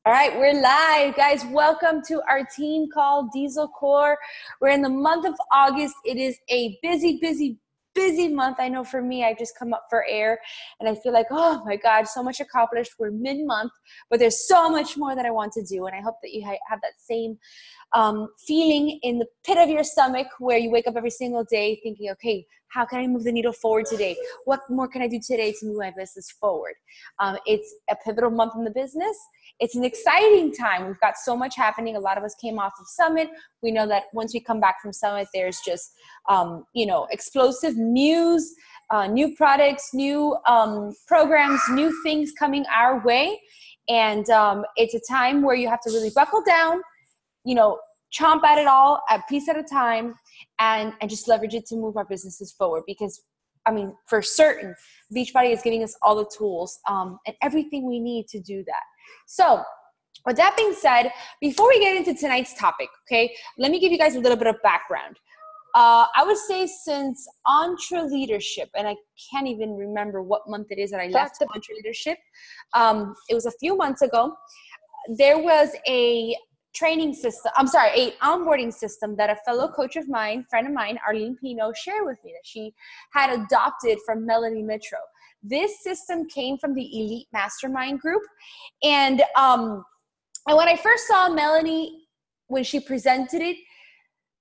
All right, we're live, guys. Welcome to our team called Diesel Core. We're in the month of August. It is a busy month. I know for me, I've just come up for air and I feel like, oh my God, so much accomplished. We're mid-month, but there's so much more that I want to do. And I hope that you have that same feeling in the pit of your stomach where you wake up every single day thinking, okay, how can I move the needle forward today? What more can I do today to move my business forward? It's a pivotal month in the business. It's an exciting time. We've got so much happening. A lot of us came off of Summit. We know that once we come back from Summit, there's just, explosive news, new products, new programs, new things coming our way. And it's a time where you have to really buckle down, chomp at it all, a piece at a time, and just leverage it to move our businesses forward. Because, for certain, Beachbody is giving us all the tools and everything we need to do that. So with that being said, before we get into tonight's topic, okay, let me give you guys a little bit of background. I would say since Entre Leadership, and I can't even remember what month it is that I left Entre Leadership. It was a few months ago. There was a a onboarding system that a fellow coach of mine, friend of mine, Arlene Pino, shared with me that she had adopted from Melanie Mitro. This system came from the Elite Mastermind group. And when I first saw Melanie, when she presented it,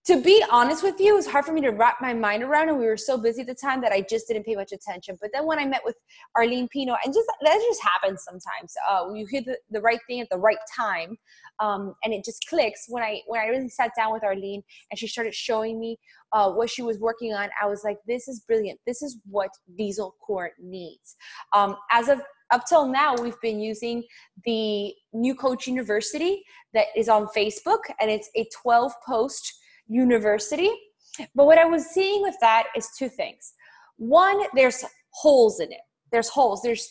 to be honest with you, it was hard for me to wrap my mind around, and we were so busy at the time that I just didn't pay much attention. But then when I met with Arlene Pino, and that just happens sometimes. You hear the right thing at the right time, and it just clicks. When I really sat down with Arlene and she started showing me what she was working on, I was like, this is brilliant. This is what Diesel Core needs. Up till now, we've been using the New Coach University that is on Facebook, and it's a 12-post university. But what I was seeing with that is two things. One, there's holes in it. There's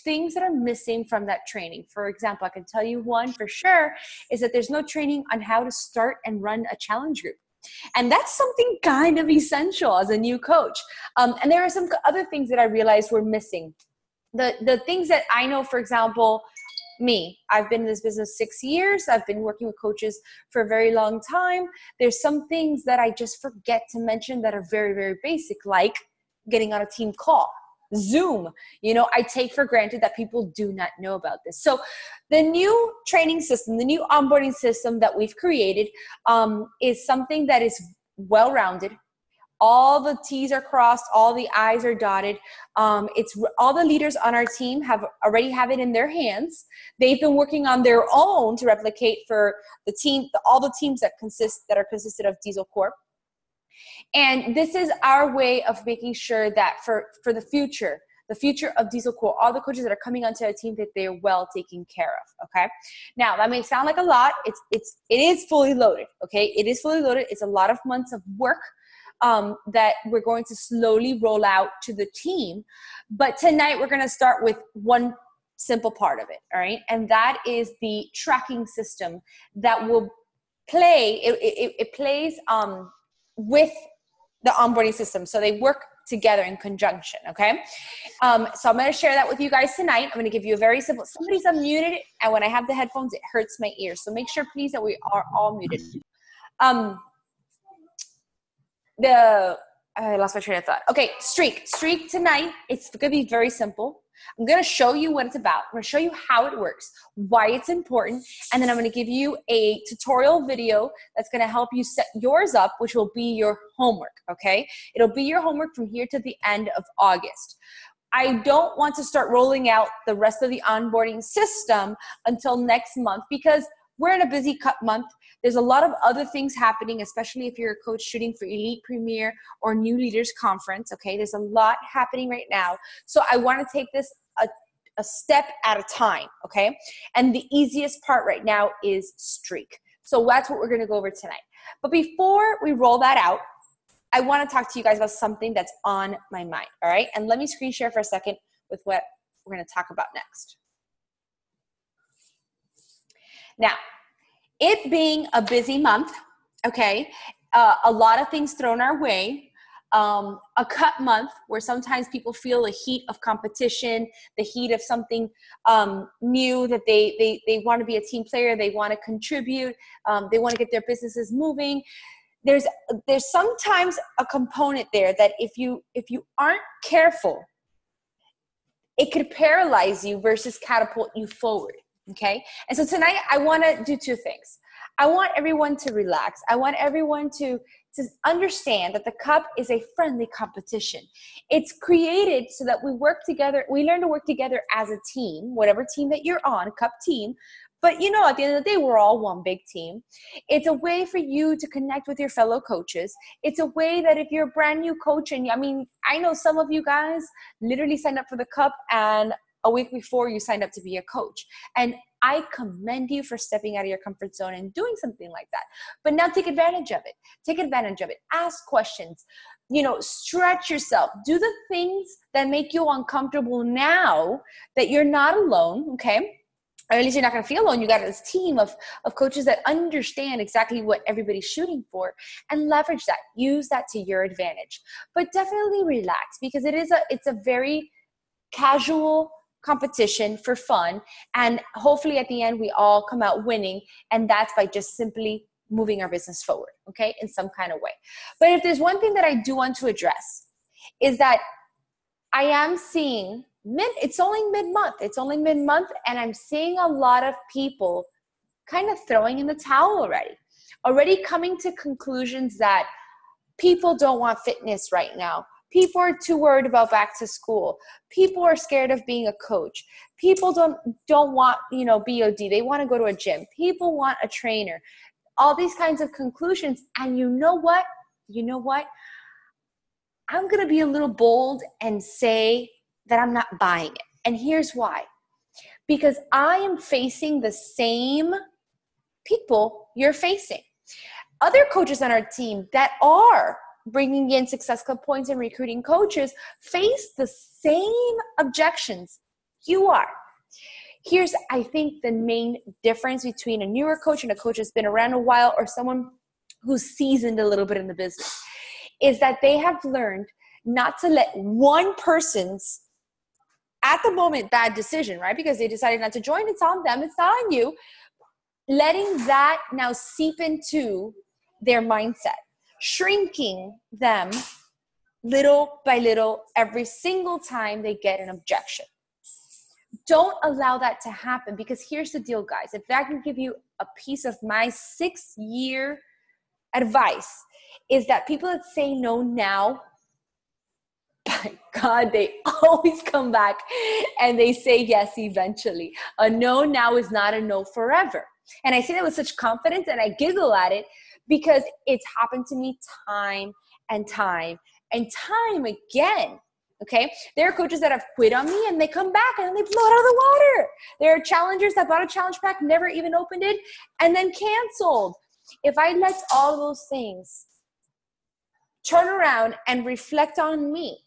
things that are missing from that training. For example, I can tell you one for sure is that there's no training on how to start and run a challenge group. And that's something kind of essential as a new coach. And there are some other things that I realized were missing. The things that I know, for example, I've been in this business 6 years. I've been working with coaches for a very long time. There's some things that I just forget to mention that are very, very basic, like getting on a team call, Zoom. I take for granted that people do not know about this. So the new training system, the new onboarding system that we've created is something that is well-rounded. All the T's are crossed, all the I's are dotted. It's all the leaders on our team already have it in their hands. They've been working on their own to replicate for the team, all the teams that are consisted of Diesel Core. And this is our way of making sure that for the future of Diesel Core, all the coaches that are coming onto our team, that they're well taken care of. Okay. Now that may sound like a lot. It is fully loaded. Okay. It is fully loaded. It's a lot of months of work that we're going to slowly roll out to the team. But tonight we're going to start with one simple part of it, all right? And that is the tracking system that will play, it plays with the onboarding system. So they work together in conjunction, okay? So I'm going to share that with you guys tonight. I'm going to give you a very simple, somebody's unmuted, and when I have the headphones, it hurts my ears. So make sure, please, that we are all muted. I lost my train of thought. Okay, Streak tonight. It's going to be very simple. I'm going to show you what it's about. I'm going to show you how it works, why it's important, and then I'm going to give you a tutorial video that's going to help you set yours up, which will be your homework, okay? It'll be your homework from here to the end of August. I don't want to start rolling out the rest of the onboarding system until next month because we're in a busy cut month. There's a lot of other things happening, especially if you're a coach shooting for Elite Premier or New Leaders Conference, okay? There's a lot happening right now. So I want to take this a step at a time, okay? And the easiest part right now is Streak. So that's what we're going to go over tonight. But before we roll that out, I want to talk to you guys about something that's on my mind, all right? And let me screen share for a second with what we're going to talk about next. Now, it being a busy month, okay, a lot of things thrown our way. a cut month where sometimes people feel the heat of competition, the heat of something new, that they want to be a team player, they want to contribute, they want to get their businesses moving. There's sometimes a component there that if you aren't careful, it could paralyze you versus catapult you forward. Okay. And so tonight I want to do two things. I want everyone to relax. I want everyone to understand that the cup is a friendly competition. It's created so that we work together. We learn to work together as a team, whatever team that you're on, cup team. But you know, at the end of the day, we're all one big team. It's a way for you to connect with your fellow coaches. It's a way that if you're a brand new coach, and I mean, I know some of you guys literally signed up for the cup and a week before you signed up to be a coach. And I commend you for stepping out of your comfort zone and doing something like that. But now take advantage of it. Take advantage of it. Ask questions. You know, stretch yourself. Do the things that make you uncomfortable now that you're not alone, okay? Or at least you're not going to feel alone. You got this team of coaches that understand exactly what everybody's shooting for, and leverage that. Use that to your advantage. But definitely relax, because it's a very casual competition for fun, and hopefully at the end we all come out winning, and that's by just simply moving our business forward, okay, in some kind of way. But if there's one thing that I do want to address, is that I am seeing it's only mid-month, and I'm seeing a lot of people kind of throwing in the towel already coming to conclusions that people don't want fitness right now. People are too worried about back to school. People are scared of being a coach. People don't want, BOD. They want to go to a gym. People want a trainer. All these kinds of conclusions. And you know what? I'm going to be a little bold and say that I'm not buying it. And here's why. Because I am facing the same people you're facing. Other coaches on our team that are bringing in Success Club points and recruiting coaches face the same objections you are. Here's, I think, the main difference between a newer coach and a coach that's been around a while, or someone who's seasoned a little bit in the business, is that they have learned not to let one person's, at the moment, bad decision, right? Because they decided not to join. It's on them. It's not on you. Letting that now seep into their mindset, shrinking them little by little every single time they get an objection. Don't allow that to happen, because here's the deal, guys. If I can give you a piece of my 6-year advice, is that people that say no now, by God, they always come back and they say yes eventually. A no now is not a no forever. And I say that with such confidence, and I giggle at it because it's happened to me time and time again. Okay. There are coaches that have quit on me and they come back and they blow it out of the water. There are challengers that bought a challenge pack, never even opened it, and then canceled. If I let all those things turn around and reflect on me,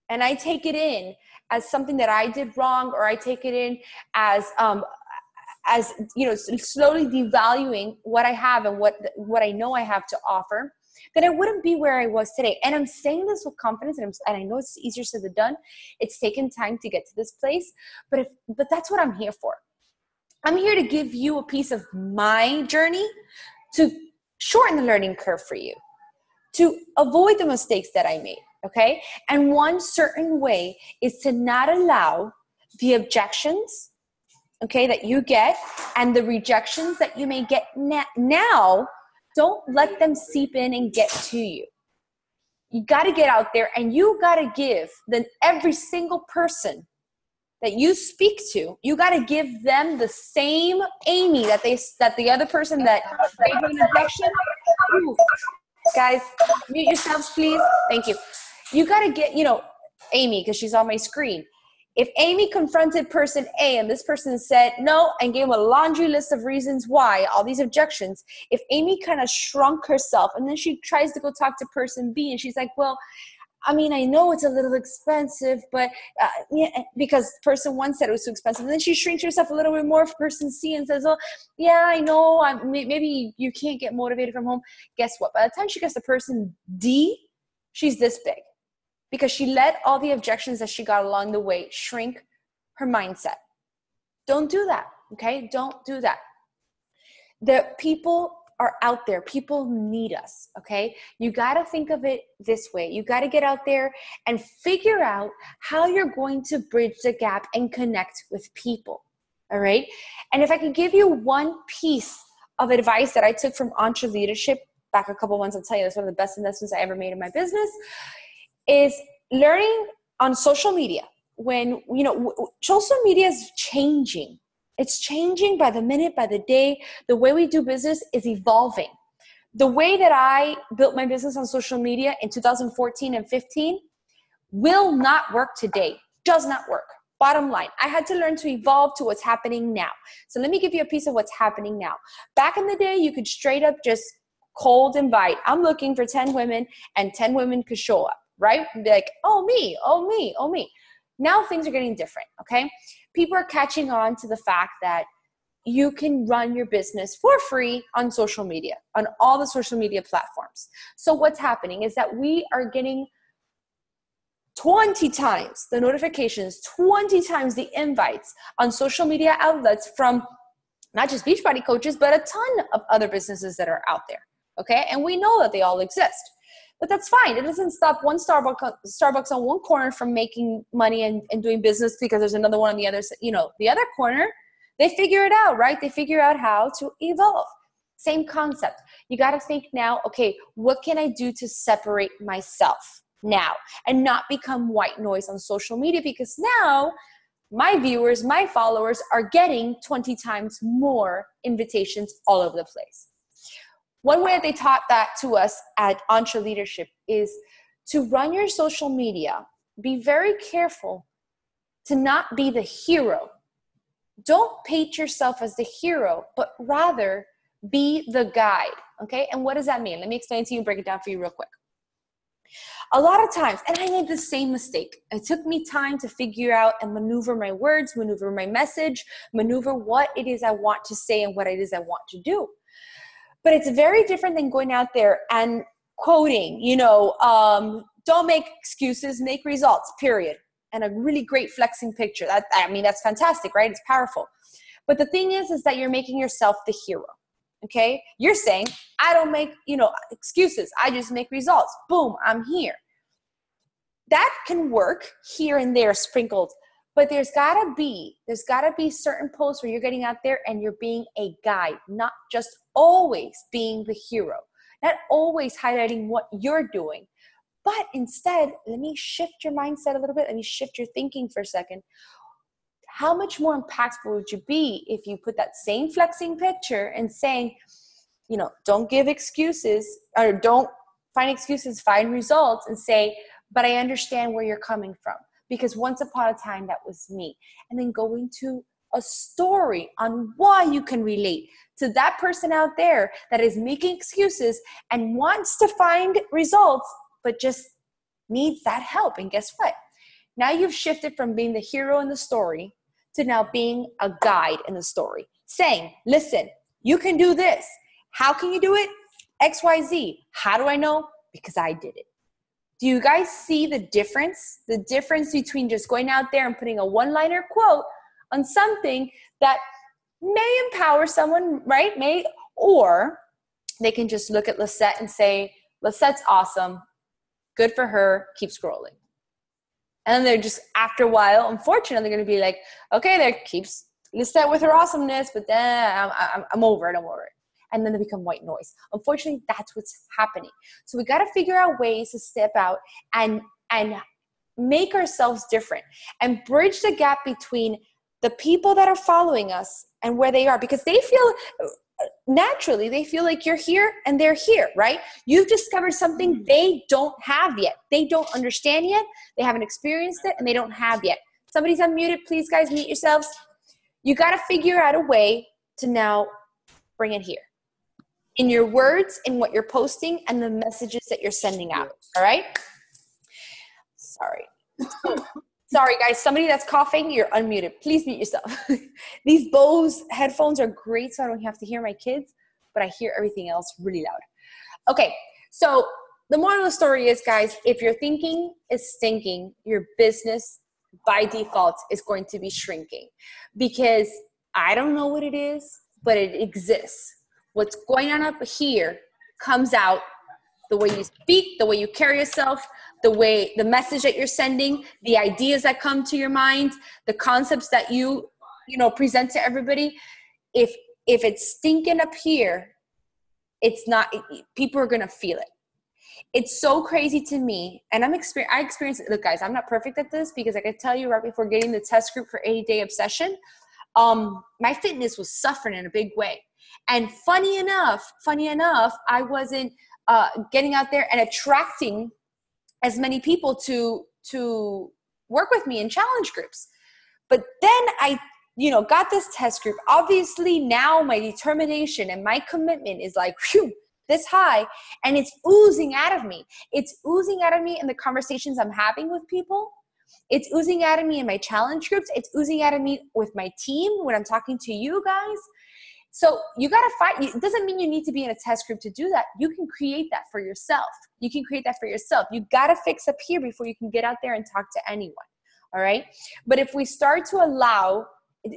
and I take it in as something that I did wrong, or I take it in as slowly devaluing what I have and what I know I have to offer, then I wouldn't be where I was today. And I'm saying this with confidence, and I know it's easier said than done. It's taken time to get to this place, but that's what I'm here for. I'm here to give you a piece of my journey, to shorten the learning curve for you, to avoid the mistakes that I made, okay? And one certain way is to not allow the objections, okay, that you get, and the rejections that you may get now, don't let them seep in and get to you. You got to get out there, and you got to give every single person that you speak to, you got to give them the same Amy that the other person that gave you an objection. Ooh. Guys, mute yourselves, please. Thank you. You got to get, Amy, because she's on my screen. If Amy confronted person A and this person said no and gave a laundry list of reasons why, all these objections, if Amy kind of shrunk herself and then she tries to go talk to person B and she's like, well, I mean, I know it's a little expensive, but because person one said it was too expensive. And then she shrinks herself a little bit more for person C and says, oh, yeah, I know, maybe you can't get motivated from home. Guess what? By the time she gets to person D, she's this big because she let all the objections that she got along the way shrink her mindset. Don't do that, okay? Don't do that. The people are out there. People need us, okay? You got to think of it this way. You got to get out there and figure out how you're going to bridge the gap and connect with people, all right? And if I could give you one piece of advice that I took from EntreLeadership back a couple months, I'll tell you that's one of the best investments I ever made in my business, is learning on social media. When, social media is changing. It's changing by the minute, by the day. The way we do business is evolving. The way that I built my business on social media in 2014 and 15 will not work today. Does not work. Bottom line, I had to learn to evolve to what's happening now. So let me give you a piece of what's happening now. Back in the day, you could straight up just cold invite. I'm looking for 10 women and 10 women could show up, right? And be like, oh me, oh me, oh me. Now things are getting different, okay? People are catching on to the fact that you can run your business for free on social media, on all the social media platforms. So what's happening is that we are getting 20 times the notifications, 20 times the invites on social media outlets from not just Beachbody coaches, but a ton of other businesses that are out there, okay? And we know that they all exist. But that's fine. It doesn't stop one Starbucks on one corner from making money and doing business because there's another one on the other, the other corner. They figure it out, right? They figure out how to evolve. Same concept. You got to think now, okay, what can I do to separate myself now and not become white noise on social media? Because now my viewers, my followers are getting 20 times more invitations all over the place. One way that they taught that to us at EntreLeadership is to run your social media. Be very careful to not be the hero. Don't paint yourself as the hero, but rather be the guide, okay? And what does that mean? Let me explain to you and break it down for you real quick. A lot of times, and I made the same mistake. It took me time to figure out and maneuver my words, maneuver my message, maneuver what it is I want to say and what it is I want to do. But it's very different than going out there and quoting, don't make excuses, make results, period. And a really great flexing picture. That's fantastic, right? It's powerful. But the thing is that you're making yourself the hero, okay? You're saying, I don't make, excuses. I just make results. Boom, I'm here. That can work here and there sprinkled. But there's gotta be certain posts where you're getting out there and you're being a guide, not just always being the hero, not always highlighting what you're doing, but instead, let me shift your mindset a little bit. Let me shift your thinking for a second. How much more impactful would you be if you put that same flexing picture and saying, don't give excuses or don't find excuses, find results and say, but I understand where you're coming from. Because once upon a time, that was me. And then go into a story on why you can relate to that person out there that is making excuses and wants to find results, but just needs that help. And guess what? Now you've shifted from being the hero in the story to now being a guide in the story. Saying, listen, you can do this. How can you do it? X, Y, Z. How do I know? Because I did it. Do you guys see the difference? The difference between just going out there and putting a one-liner quote on something that may empower someone, right? Or they can just look at Lisette and say, Lisette's awesome. Good for her. Keep scrolling. And then they're just, after a while, unfortunately, they're going to be like, okay, there keeps Lisette with her awesomeness, but then I'm over it. And then they become white noise. Unfortunately, that's what's happening. So we got to figure out ways to step out and make ourselves different and bridge the gap between the people that are following us and where they are, because they feel naturally, they feel like you're here and they're here, right? You've discovered something they don't have yet. They don't understand yet. They haven't experienced it and they don't have yet. Somebody's unmuted. Please, guys, mute yourselves. You got to figure out a way to now bring it here in your words, in what you're posting, and the messages that you're sending out. All right? Sorry, guys. Somebody that's coughing, you're unmuted. Please mute yourself. These Bose headphones are great, so I don't have to hear my kids, but I hear everything else really loud. Okay, so the moral of the story is, guys, if your thinking is stinking, your business by default is going to be shrinking, because I don't know what it is, but it exists. What's going on up here comes out the way you speak, the way you carry yourself, the message that you're sending, the ideas that come to your mind, the concepts that you present to everybody. If it's stinking up here, people are going to feel it. It's so crazy to me. And I experienced it. Look, guys, I'm not perfect at this, because I could tell you right before getting the test group for 80-day obsession, my fitness was suffering in a big way. And funny enough, I wasn't getting out there and attracting as many people to work with me in challenge groups. But then I got this test group. Obviously now my determination and my commitment is like, whew, this high, and it's oozing out of me. It's oozing out of me in the conversations I'm having with people. It's oozing out of me in my challenge groups. It's oozing out of me with my team when I'm talking to you guys. So you got to fight. It doesn't mean you need to be in a test group to do that. You can create that for yourself. You got to fix up here before you can get out there and talk to anyone. All right. But if we start to allow,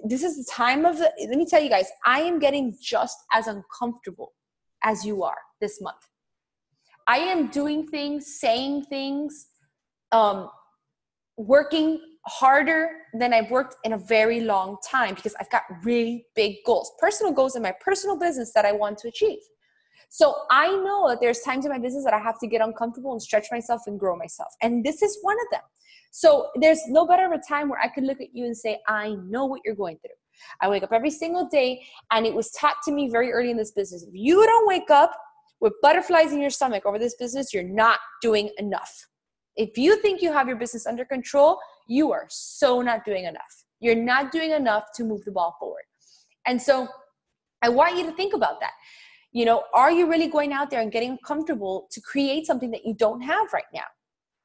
this is the time let me tell you guys, I am getting just as uncomfortable as you are this month. I am doing things, saying things, working harder than I've worked in a very long time, because I've got really big goals, personal goals in my personal business that I want to achieve. So I know that there's times in my business that I have to get uncomfortable and stretch myself and grow myself. And this is one of them. So there's no better of a time where I could look at you and say, I know what you're going through. I wake up every single day, and it was taught to me very early in this business. If you don't wake up with butterflies in your stomach over this business, you're not doing enough. If you think you have your business under control, you are so not doing enough. You're not doing enough to move the ball forward. And so I want you to think about that. Are you really going out there and getting comfortable to create something that you don't have right now?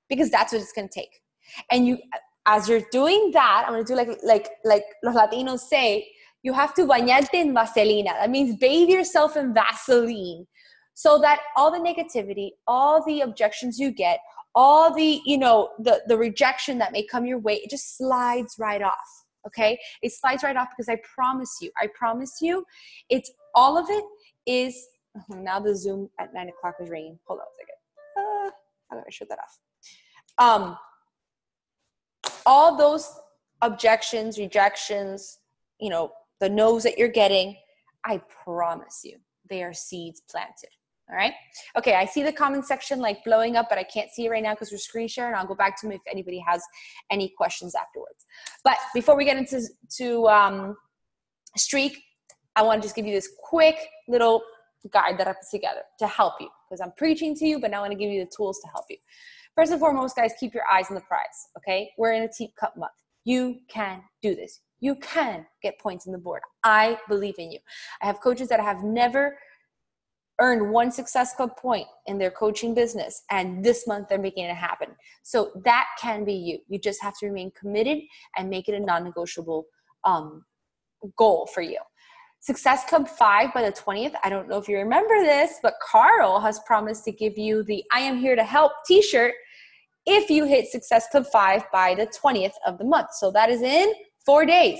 Because that's what it's going to take. And as you're doing that, I'm going to do like los Latinos say, you have to bañarte en vaselina. That means bathe yourself in Vaseline, so that all the negativity, all the objections you get, all the, the rejection that may come your way, it just slides right off. Okay. It slides right off, because I promise you, it's all of it is, now the Zoom at 9 o'clock is ringing. Hold on a second. I gotta shut that off. All those objections, rejections, the no's that you're getting, I promise you, they are seeds planted. All right. Okay. I see the comment section like blowing up, but I can't see it right now because we're screen sharing. I'll go back to them if anybody has any questions afterwards. But before we get into Streak, I want to just give you this quick little guide that I put together to help you, because I'm preaching to you, but now I want to give you the tools to help you. First and foremost, guys, keep your eyes on the prize. Okay. We're in a Team Cup month. You can do this. You can get points on the board. I believe in you. I have coaches that have never earned one Success Club point in their coaching business, and this month they're making it happen. So that can be you. You just have to remain committed and make it a non-negotiable goal for you. Success Club 5 by the 20th. I don't know if you remember this, but Carl has promised to give you the I Am Here to Help t-shirt if you hit Success Club 5 by the 20th of the month. So that is in 4 days.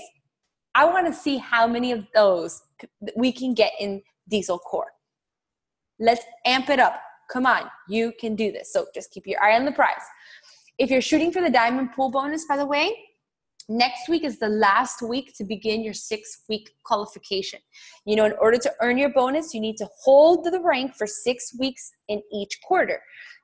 I want to see how many of those we can get in Diesel Core. Let's amp it up. Come on, you can do this. So just keep your eye on the prize. If you're shooting for the Diamond Pool bonus, by the way, next week is the last week to begin your 6-week qualification. In order to earn your bonus, you need to hold the rank for 6 weeks in each quarter.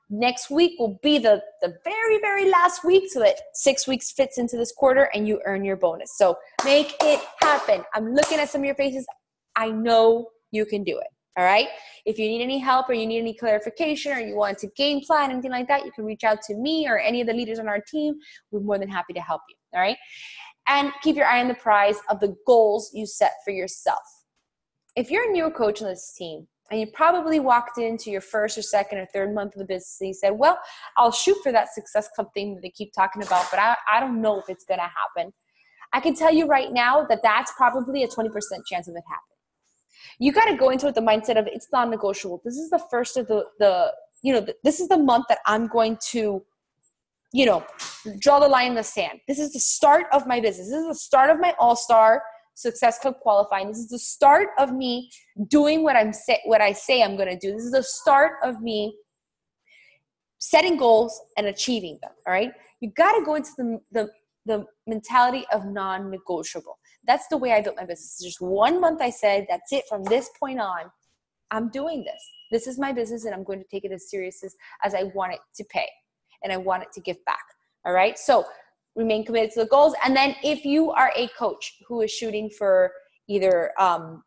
Next week will be the very, very last week, so that 6 weeks fits into this quarter and you earn your bonus. So make it happen. I'm looking at some of your faces. I know you can do it. All right. If you need any help, or you need any clarification, or you want to game plan, anything like that, you can reach out to me or any of the leaders on our team. We're more than happy to help you. All right. And keep your eye on the prize of the goals you set for yourself. If you're a new coach on this team, and you probably walked into your first or second or third month of the business and you said, well, I'll shoot for that Success Club thing that they keep talking about, but I don't know if it's going to happen. I can tell you right now that that's probably a 20% chance of it happening. You got to go into it with the mindset of it's non-negotiable. This is the first of the this is the month that I'm going to, draw the line in the sand. This is the start of my business. This is the start of my All-Star Success Club qualifying. This is the start of me doing what I say I'm going to do. This is the start of me setting goals and achieving them. All right. You got to go into the mentality of non-negotiable. That's the way I built my business. Just 1 month I said, that's it. From this point on, I'm doing this. This is my business and I'm going to take it as serious as I want it to pay and I want it to give back. All right. So remain committed to the goals. And then if you are a coach who is shooting for either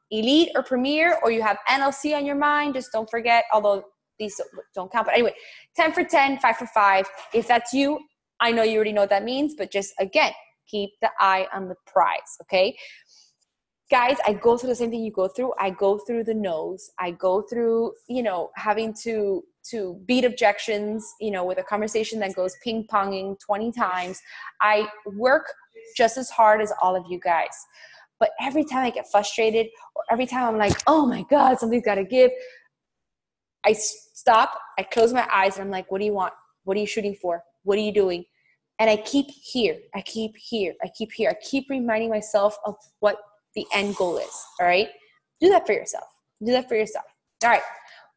elite or premier, or you have NLC on your mind, just don't forget, although these don't count. But anyway, 10 for 10, 5 for 5. If that's you, I know you already know what that means, but just again, keep the eye on the prize. Okay. Guys, I go through the same thing you go through. I go through the no's. I go through, having to beat objections, with a conversation that goes ping-ponging 20 times. I work just as hard as all of you guys. But every time I get frustrated, or every time I'm like, oh my God, something's got to give, I stop, I close my eyes, and I'm like, what do you want? What are you shooting for? What are you doing? And I keep here. I keep reminding myself of what the end goal is. All right. Do that for yourself. All right.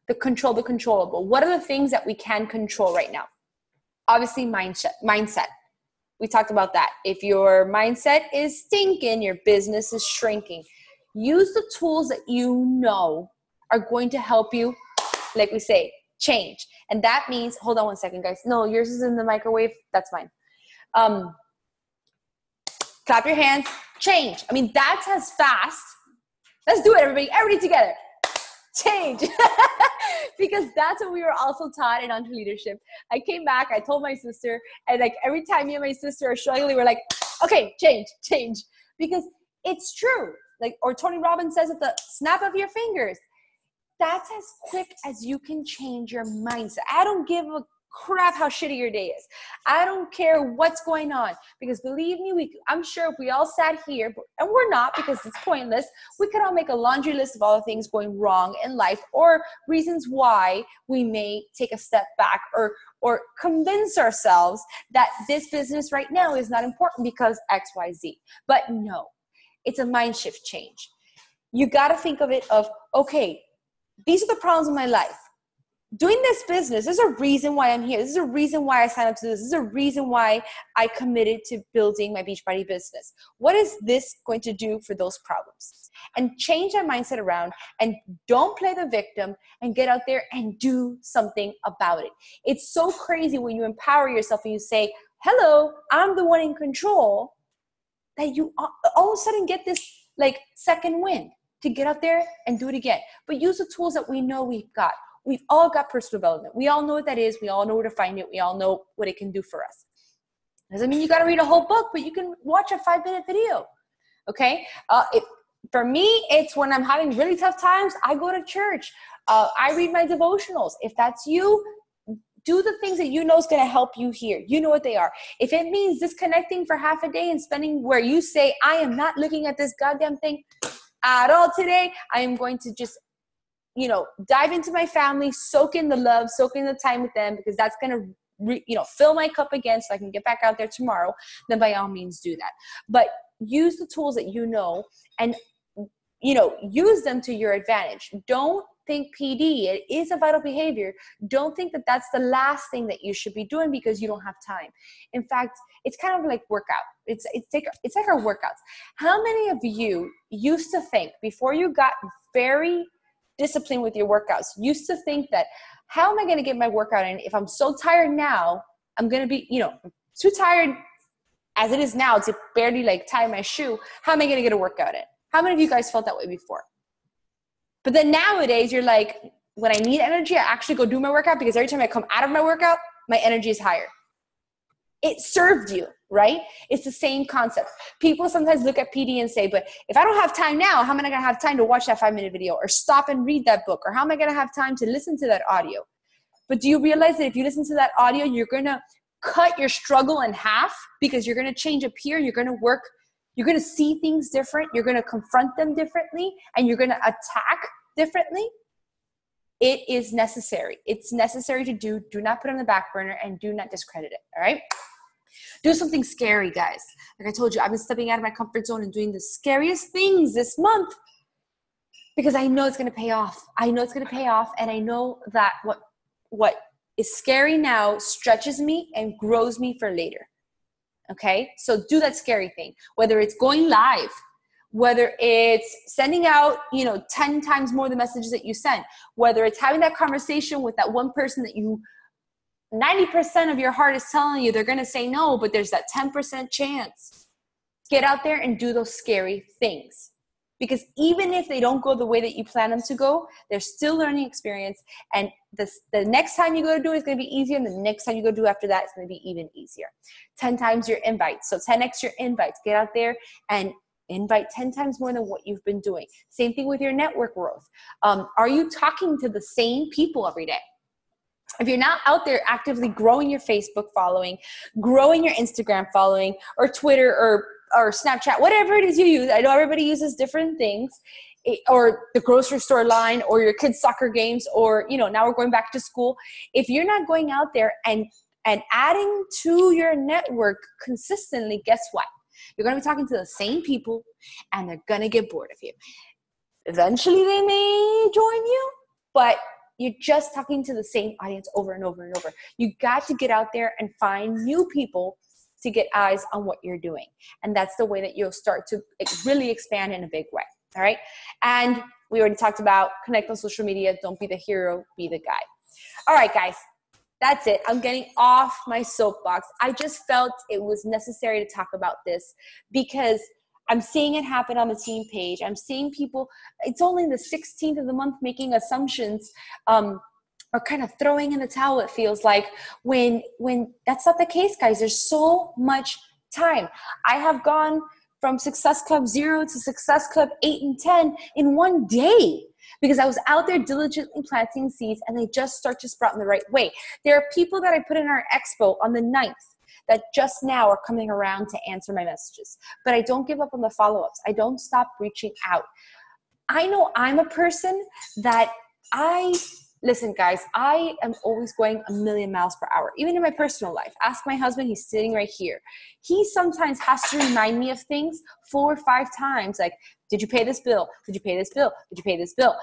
The controllable. What are the things that we can control right now? Obviously mindset. We talked about that. If your mindset is stinking, your business is shrinking. Use the tools that are going to help you, like we say, change. And that means, hold on 1 second, guys. No, yours is in the microwave. That's mine. Clap your hands. Change. I mean, that's as fast. Let's do it, everybody. Everybody together. Change. Because that's what we were also taught in EntreLeadership. I came back, I told my sister, and like every time me and my sister are struggling, we're like, okay, change. Because it's true. Like, or Tony Robbins says at the snap of your fingers. That's as quick as you can change your mindset. I don't give a crap how shitty your day is. I don't care what's going on, because believe me, I'm sure if we all sat here, and we're not because it's pointless, we could all make a laundry list of all the things going wrong in life or reasons why we may take a step back or convince ourselves that this business right now is not important because XYZ. But no, it's a mind shift change. You got to think of it of, okay, these are the problems in my life. Doing this business, there's a reason why I'm here. This is a reason why I signed up to this. This is a reason why I committed to building my Beachbody business. What is this going to do for those problems? And change that mindset around, and don't play the victim, and get out there and do something about it. It's so crazy when you empower yourself and you say, hello, I'm the one in control, that you all of a sudden get this like second wind to get out there and do it again. But use the tools that we know we've got. We've all got personal development. We all know what that is. We all know where to find it. We all know what it can do for us. Doesn't mean you got to read a whole book, but you can watch a 5-minute video. Okay. For me, it's when I'm having really tough times, I go to church. I read my devotionals. If that's you, do the things that you know is going to help you here. You know what they are. If it means disconnecting for half a day and spending where you say, I am not looking at this goddamn thing at all today. I am going to just dive into my family, soak in the love, soak in the time with them, because that's going to, fill my cup again so I can get back out there tomorrow. Then by all means do that. But use the tools that and, use them to your advantage. Don't think PD, it is a vital behavior. Don't think that that's the last thing that you should be doing because you don't have time. In fact, it's kind of like workout. It's like our workouts. How many of you used to think, before you got very discipline with your workouts, used to think that, how am I going to get my workout in if I'm so tired now? I'm going to be, too tired as it is now to barely like tie my shoe. How am I going to get a workout in? How many of you guys felt that way before? But then nowadays you're like, when I need energy, I actually go do my workout, because every time I come out of my workout, my energy is higher. It served you, right? It's the same concept. People sometimes look at PD and say, but if I don't have time now, how am I going to have time to watch that 5-minute video or stop and read that book? Or how am I going to have time to listen to that audio? But do you realize that if you listen to that audio, you're going to cut your struggle in half, because you're going to change up here. You're going to work. You're going to see things different. You're going to confront them differently, and you're going to attack differently. It is necessary. It's necessary to do. Do not put it on the back burner and do not discredit it. All right. Do something scary, guys. Like I told you, I've been stepping out of my comfort zone and doing the scariest things this month because I know it's going to pay off. I know it's going to pay off. And I know that what is scary now stretches me and grows me for later. Okay. So do that scary thing, whether it's going live, whether it's sending out, 10 times more the messages that you sent, whether it's having that conversation with that one person that 90% of your heart is telling you they're going to say no, but there's that 10% chance. Get out there and do those scary things. Because even if they don't go the way that you plan them to go, they're still learning experience. And the next time you go to do it is going to be easier. And the next time you go do after that, it's going to be even easier. 10 times your invites. So 10x your invites. Get out there and invite 10 times more than what you've been doing. Same thing with your network growth. Are you talking to the same people every day? If you're not out there actively growing your Facebook following, growing your Instagram following, or Twitter or Snapchat, whatever it is you use, I know everybody uses different things, or the grocery store line, or your kids' soccer games, or, now we're going back to school. If you're not going out there and adding to your network consistently, guess what? You're going to be talking to the same people, and they're going to get bored of you. Eventually, they may join you, but you're just talking to the same audience over and over and over. You got to get out there and find new people to get eyes on what you're doing. And that's the way that you'll start to really expand in a big way. All right. And we already talked about connect on social media. Don't be the hero, be the guy. All right, guys. That's it. I'm getting off my soapbox. I just felt it was necessary to talk about this because I'm seeing it happen on the team page. I'm seeing people, it's only the 16th of the month, making assumptions or kind of throwing in the towel, it feels like, when that's not the case, guys. There's so much time. I have gone from Success Club 0 to Success Club 8 and 10 in one day because I was out there diligently planting seeds and they just start to sprout in the right way. There are people that I put in our expo on the 9th that just now are coming around to answer my messages. But I don't give up on the follow-ups. I don't stop reaching out. I know I'm a person that listen, guys, I am always going a million miles per hour, even in my personal life. Ask my husband, he's sitting right here. He sometimes has to remind me of things 4 or 5 times, like, did you pay this bill? Did you pay this bill? Did you pay this bill?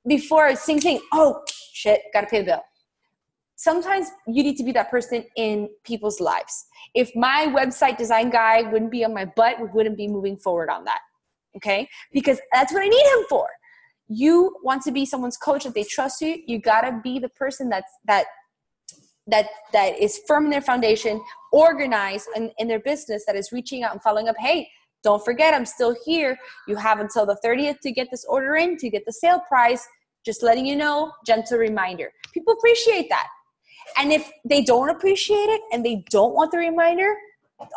Before I sing, oh, shit, got to pay the bill. Sometimes you need to be that person in people's lives. If my website design guy wouldn't be on my butt, we wouldn't be moving forward on that, okay? Because that's what I need him for. You want to be someone's coach, that they trust you. You gotta be the person that is firm in their foundation, organized in their business, that is reaching out and following up. Hey, don't forget, I'm still here. You have until the 30th to get this order in, to get the sale price. Just letting you know, gentle reminder. People appreciate that. And if they don't appreciate it and they don't want the reminder,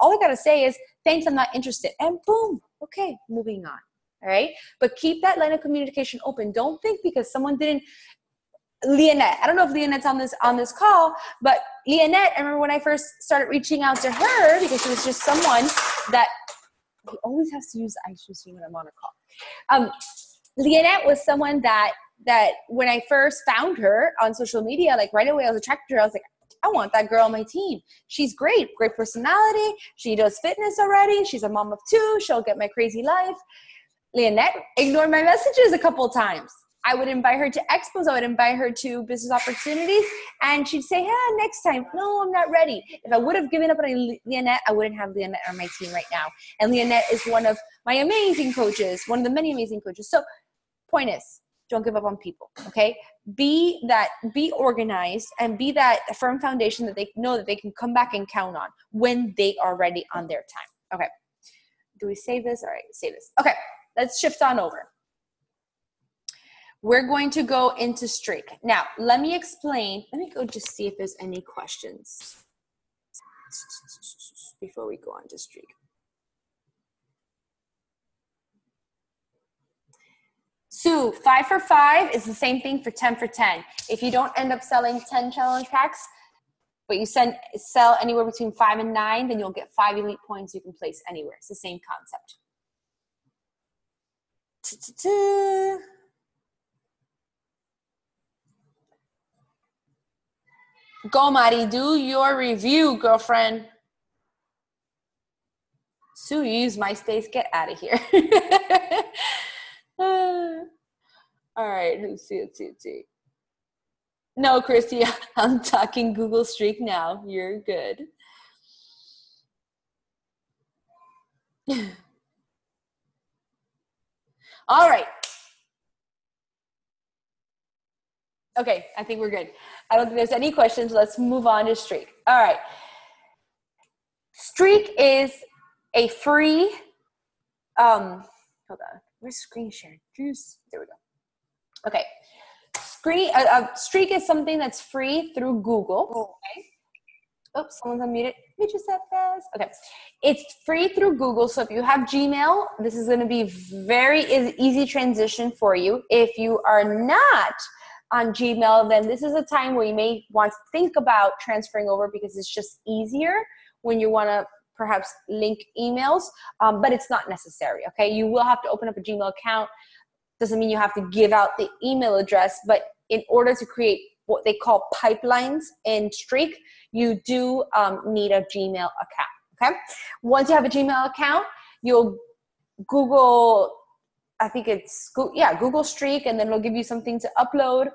all I got to say is, thanks, I'm not interested. And boom, okay, moving on. All right. But keep that line of communication open. Don't think because someone didn't, Leonette, I don't know if Leonette's on this call, but Leonette, I remember when I first started reaching out to her because she was just someone that, he always has to use ice machine when I'm on a call. Leonette was someone that when I first found her on social media, like right away I was attracted to her. I was like, I want that girl on my team. She's great personality. She does fitness already. She's a mom of 2. She'll get my crazy life. Leonette ignored my messages a couple of times. I would invite her to expos. I would invite her to business opportunities. And she'd say, next time. No, I'm not ready. If I would have given up on Leonette, I wouldn't have Leonette on my team right now. And Leonette is one of my amazing coaches, one of the many amazing coaches. So point is, don't give up on people, okay? Be organized and be that firm foundation that they know that they can come back and count on when they are ready on their time. Okay. Do we save this? All right, save this. Okay, let's shift on over. We're going to go into streak. Now, let me explain. Let me go just see if there's any questions before we go on to streak. Sue, 5 for 5 is the same thing for 10 for 10. If you don't end up selling 10 challenge packs, but you sell anywhere between 5 and 9, then you'll get 5 elite points you can place anywhere. It's the same concept. Go, Mari, do your review, girlfriend. Sue, you use MySpace. Get out of here. All right, let's see. No, Christy, I'm talking Google Streak now. You're good. All right. Okay, I think we're good. I don't think there's any questions. Let's move on to Streak. All right. Streak is a free, hold on. Where's screen share? Juice. There we go. Okay. Streak is something that's free through Google. Okay. Oops, someone's unmuted. We just said fast. Okay. It's free through Google. So if you have Gmail, this is going to be very easy transition for you. If you are not on Gmail, then this is a time where you may want to think about transferring over because it's just easier when you want to perhaps link emails, but it's not necessary. Okay. You will have to open up a Gmail account. Doesn't mean you have to give out the email address, but in order to create what they call pipelines in Streak, you do need a Gmail account, okay? Once you have a Gmail account, you'll Google, I think it's, Google Streak, and then it'll give you something to upload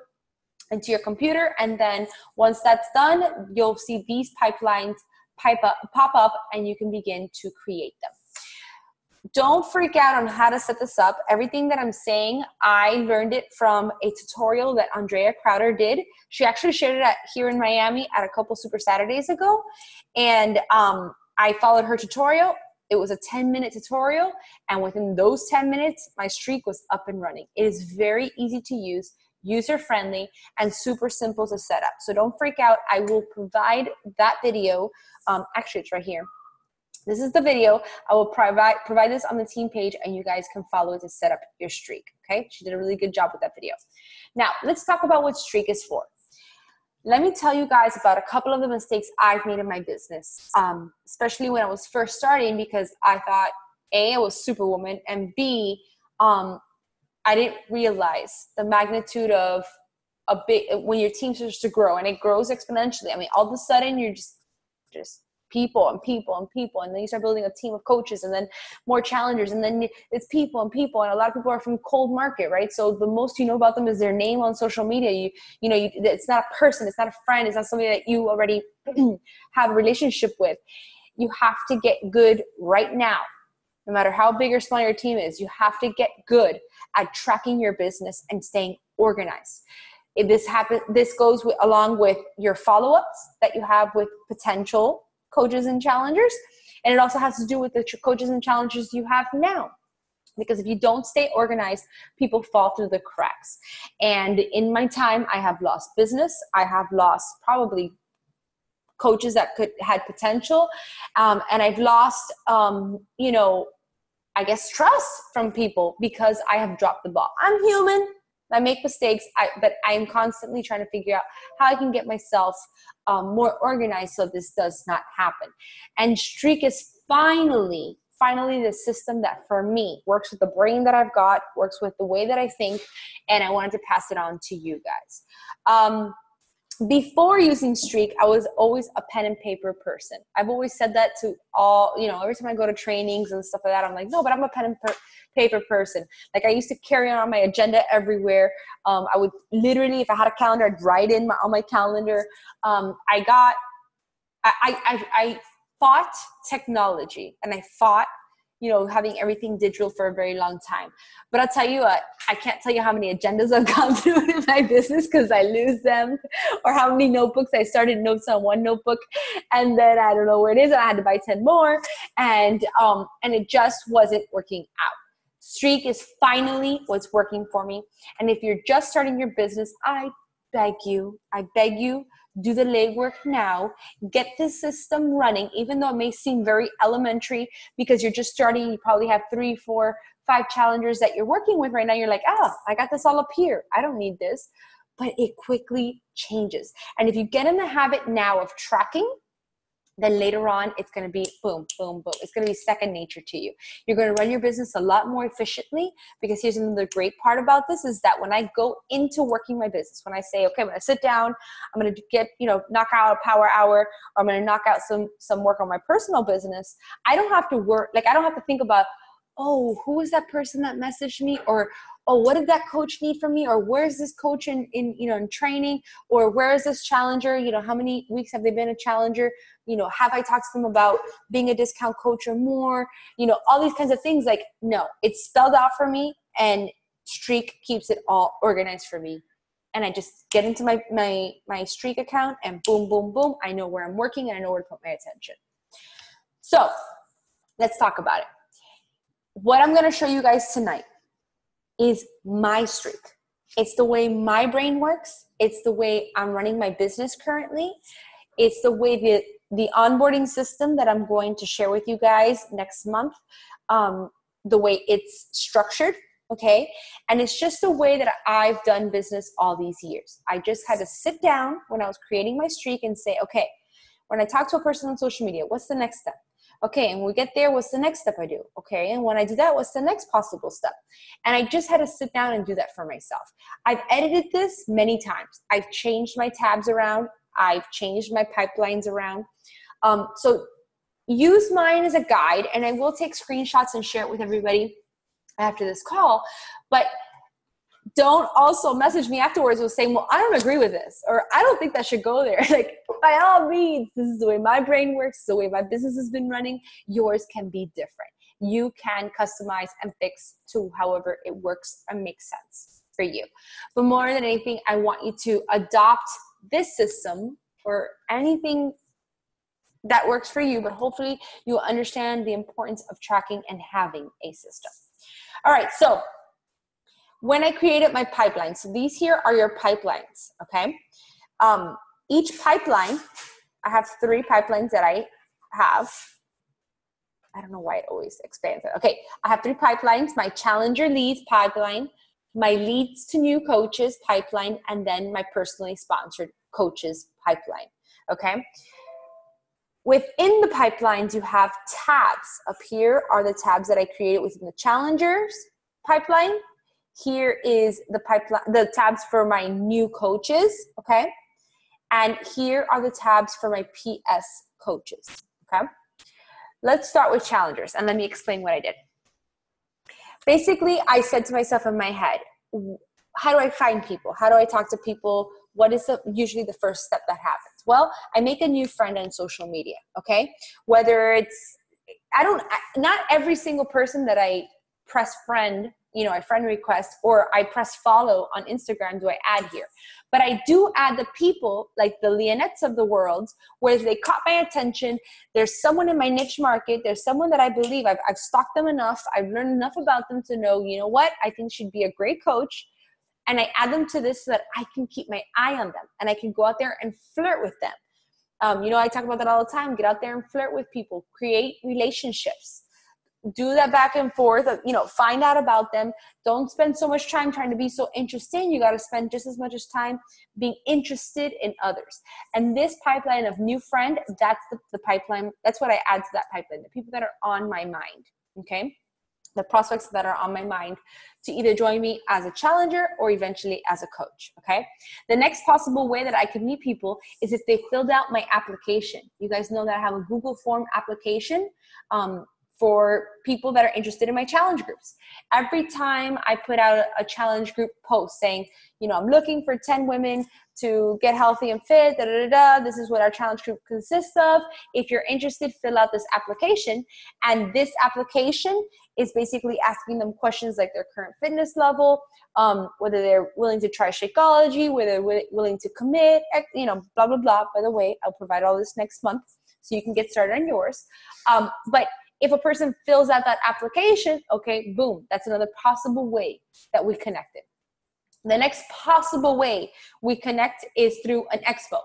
into your computer, and then once that's done, you'll see these pipelines pop up, and you can begin to create them. Don't freak out on how to set this up. Everything that I'm saying, I learned it from a tutorial that Andrea Crowder did. She actually shared it here in Miami at a couple Super Saturdays ago. And I followed her tutorial. It was a 10-minute tutorial. And within those 10 minutes, my Streak was up and running. It is very easy to use, user-friendly, and super simple to set up. So don't freak out. I will provide that video. Actually, it's right here. This is the video. I will provide this on the team page, and you guys can follow it to set up your Streak, okay? She did a really good job with that video. Now, let's talk about what Streak is for. Let me tell you guys about a couple of the mistakes I've made in my business, especially when I was first starting, because I thought, A, I was Superwoman, and B, I didn't realize the magnitude of when your team starts to grow, and it grows exponentially. I mean, all of a sudden, you're just people and people and people, and then you start building a team of coaches, and then more challengers, and then it's people and people, and a lot of people are from cold market, right? So the most you know about them is their name on social media. It's not a person, it's not a friend, it's not somebody that you already have a relationship with. You have to get good right now. No matter how big or small your team is, you have to get good at tracking your business and staying organized. If this goes along with your follow-ups that you have with potential coaches and challengers, and it also has to do with the coaches and challengers you have now, because if you don't stay organized, people fall through the cracks. And in my time, I have lost business. I have lost probably coaches that had potential, and I've lost I guess trust from people because I have dropped the ball. I'm human. I make mistakes, but I'm constantly trying to figure out how I can get myself more organized so this does not happen. And Streak is finally the system that for me works with the brain that I've got, works with the way that I think, and I wanted to pass it on to you guys. Before using Streak, I was always a pen and paper person. I've always said that to all, every time I go to trainings and stuff like that, I'm like, no, but I'm a pen and paper person. Like I used to carry on my agenda everywhere. I would literally, if I had a calendar, I'd write on my calendar. I fought technology, and I fought having everything digital for a very long time. But I'll tell you what, I can't tell you how many agendas I've gone through in my business because I lose them, or how many notebooks I started notes on one notebook, and then I don't know where it is, and I had to buy 10 more, and it just wasn't working out. Streak is finally what's working for me. And if you're just starting your business, I beg you, do the legwork now. Get this system running, even though it may seem very elementary because you're just starting. You probably have 3, 4, 5 challengers that you're working with right now. You're like, I got this all up here. I don't need this. But it quickly changes. And if you get in the habit now of tracking, then later on, it's going to be boom, boom, boom. It's going to be second nature to you. You're going to run your business a lot more efficiently, because here's another great part about this is that when I go into working my business, when I say, okay, when I sit down, I'm going to get, knock out a power hour, or I'm going to knock out some work on my personal business. I don't have to work. Like, I don't have to think about, oh, who was that person that messaged me? Or, oh, what did that coach need from me? Or where's this coach in training? Or where is this challenger? How many weeks have they been a challenger? Have I talked to them about being a discount coach or more? All these kinds of things. Like, no, it's spelled out for me, and Streak keeps it all organized for me. And I just get into my Streak account, and boom, boom, boom. I know where I'm working, and I know where to put my attention. So let's talk about it. What I'm going to show you guys tonight is my Streak. It's the way my brain works. It's the way I'm running my business currently. It's the way the onboarding system that I'm going to share with you guys next month, the way it's structured, okay? And it's just the way that I've done business all these years. I just had to sit down when I was creating my Streak and say, okay, when I talk to a person on social media, what's the next step? Okay, and we get there, what's the next step I do? Okay, and when I do that, what's the next possible step? And I just had to sit down and do that for myself. I've edited this many times. I've changed my tabs around. I've changed my pipelines around. So use mine as a guide, and I will take screenshots and share it with everybody after this call. But don't also message me afterwards with saying, well, I don't agree with this, or I don't think that should go there. Like, by all means, this is the way my brain works, the way my business has been running. Yours can be different. You can customize and fix to however it works and makes sense for you. But more than anything, I want you to adopt this system or anything that works for you, but hopefully you understand the importance of tracking and having a system. All right, so when I created my pipeline, so these here are your pipelines, okay? Each pipeline, I have 3 pipelines that I have. I don't know why it always expands it. Okay, I have 3 pipelines: my challenger leads pipeline, my leads to new coaches pipeline, and then my personally sponsored coaches pipeline, okay? Within the pipelines, you have tabs. Up here are the tabs that I created within the challengers pipeline. Here is the pipeline, the tabs for my new coaches, okay? And here are the tabs for my PS coaches, okay? Let's start with challengers, and let me explain what I did. Basically, I said to myself in my head, how do I find people? How do I talk to people? What is usually the first step that happens? Well, I make a new friend on social media, okay? Whether it's, not every single person that I press friend, I friend request, or I press follow on Instagram do I add here. But I do add the people like the Leonettes of the world, where they caught my attention. There's someone in my niche market. There's someone that I believe I've stalked them enough. I've learned enough about them to know, you know what, I think she'd be a great coach. And I add them to this so that I can keep my eye on them and I can go out there and flirt with them. I talk about that all the time. Get out there and flirt with people, create relationships. Do that back and forth, find out about them. Don't spend so much time trying to be so interesting. You got to spend just as much as time being interested in others. And this pipeline of new friend, that's the pipeline. That's what I add to that pipeline. The people that are on my mind, okay? The prospects that are on my mind to either join me as a challenger or eventually as a coach, okay? The next possible way that I can meet people is if they filled out my application. You guys know that I have a Google form application for people that are interested in my challenge groups. Every time I put out a challenge group post saying, I'm looking for 10 women to get healthy and fit, this is what our challenge group consists of. If you're interested, fill out this application. And this application is basically asking them questions like their current fitness level, whether they're willing to try Shakeology, whether they're willing to commit, blah, blah, blah. By the way, I'll provide all this next month so you can get started on yours. But if a person fills out that application, okay, boom, that's another possible way that we connected. The next possible way we connect is through an expo,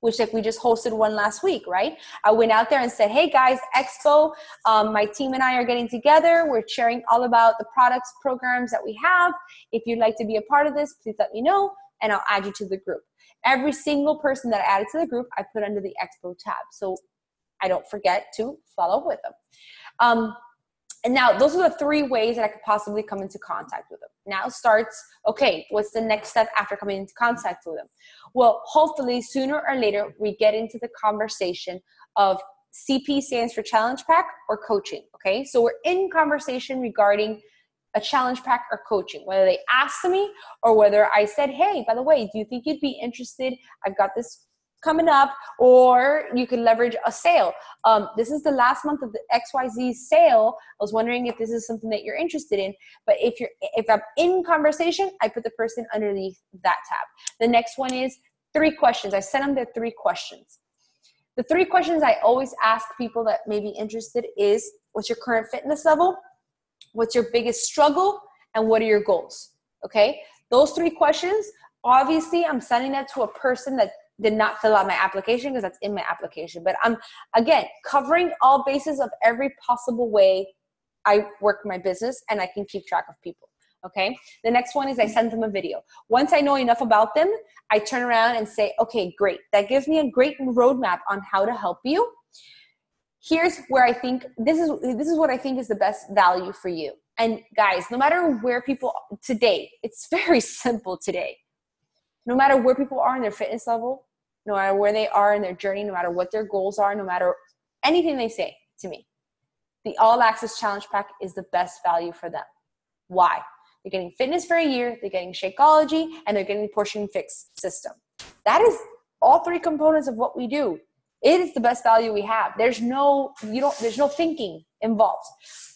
which like we just hosted one last week, right? I went out there and said, hey guys, expo, my team and I are getting together. We're sharing all about the products, programs that we have. If you'd like to be a part of this, please let me know and I'll add you to the group. Every single person that I added to the group, I put under the expo tab. So I don't forget to follow up with them. And now those are the 3 ways that I could possibly come into contact with them. Now starts, okay, what's the next step after coming into contact with them? Well, hopefully sooner or later we get into the conversation of CP stands for challenge pack or coaching, okay? So we're in conversation regarding a challenge pack or coaching, whether they asked me or whether I said, hey, by the way, do you think you'd be interested? I've got this coming up, or you could leverage a sale. This is the last month of the XYZ sale. I was wondering if this is something that you're interested in. But if I'm in conversation, I put the person underneath that tab. The next one is 3 questions. I sent them the 3 questions. The 3 questions I always ask people that may be interested is, what's your current fitness level? What's your biggest struggle? And what are your goals? Okay? Those 3 questions, obviously I'm sending that to a person that did not fill out my application because that's in my application. But I'm, again, covering all bases of every possible way I work my business and I can keep track of people. Okay. The next one is I send them a video. Once I know enough about them, I turn around and say, okay, great. That gives me a great roadmap on how to help you. Here's where I think, this is what I think is the best value for you. And guys, no matter where people today, it's very simple today. No matter where people are in their fitness level, no matter where they are in their journey, no matter what their goals are, no matter anything they say to me, the All Access Challenge Pack is the best value for them. Why? They're getting fitness for a year, they're getting Shakeology, and they're getting the Portion Fix system. That is all 3 components of what we do. It is the best value we have. There's no thinking involved.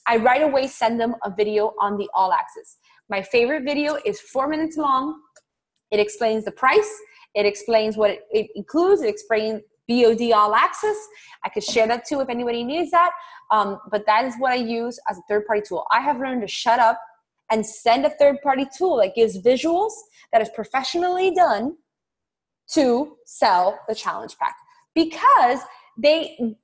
I right away send them a video on the All Access. My favorite video is 4 minutes long. It explains the price. It explains what it includes. It explains BOD All Access. I could share that too if anybody needs that. But that is what I use as a third-party tool. I have learned to shut up and send a third-party tool that gives visuals, that is professionally done, to sell the challenge pack. Because again,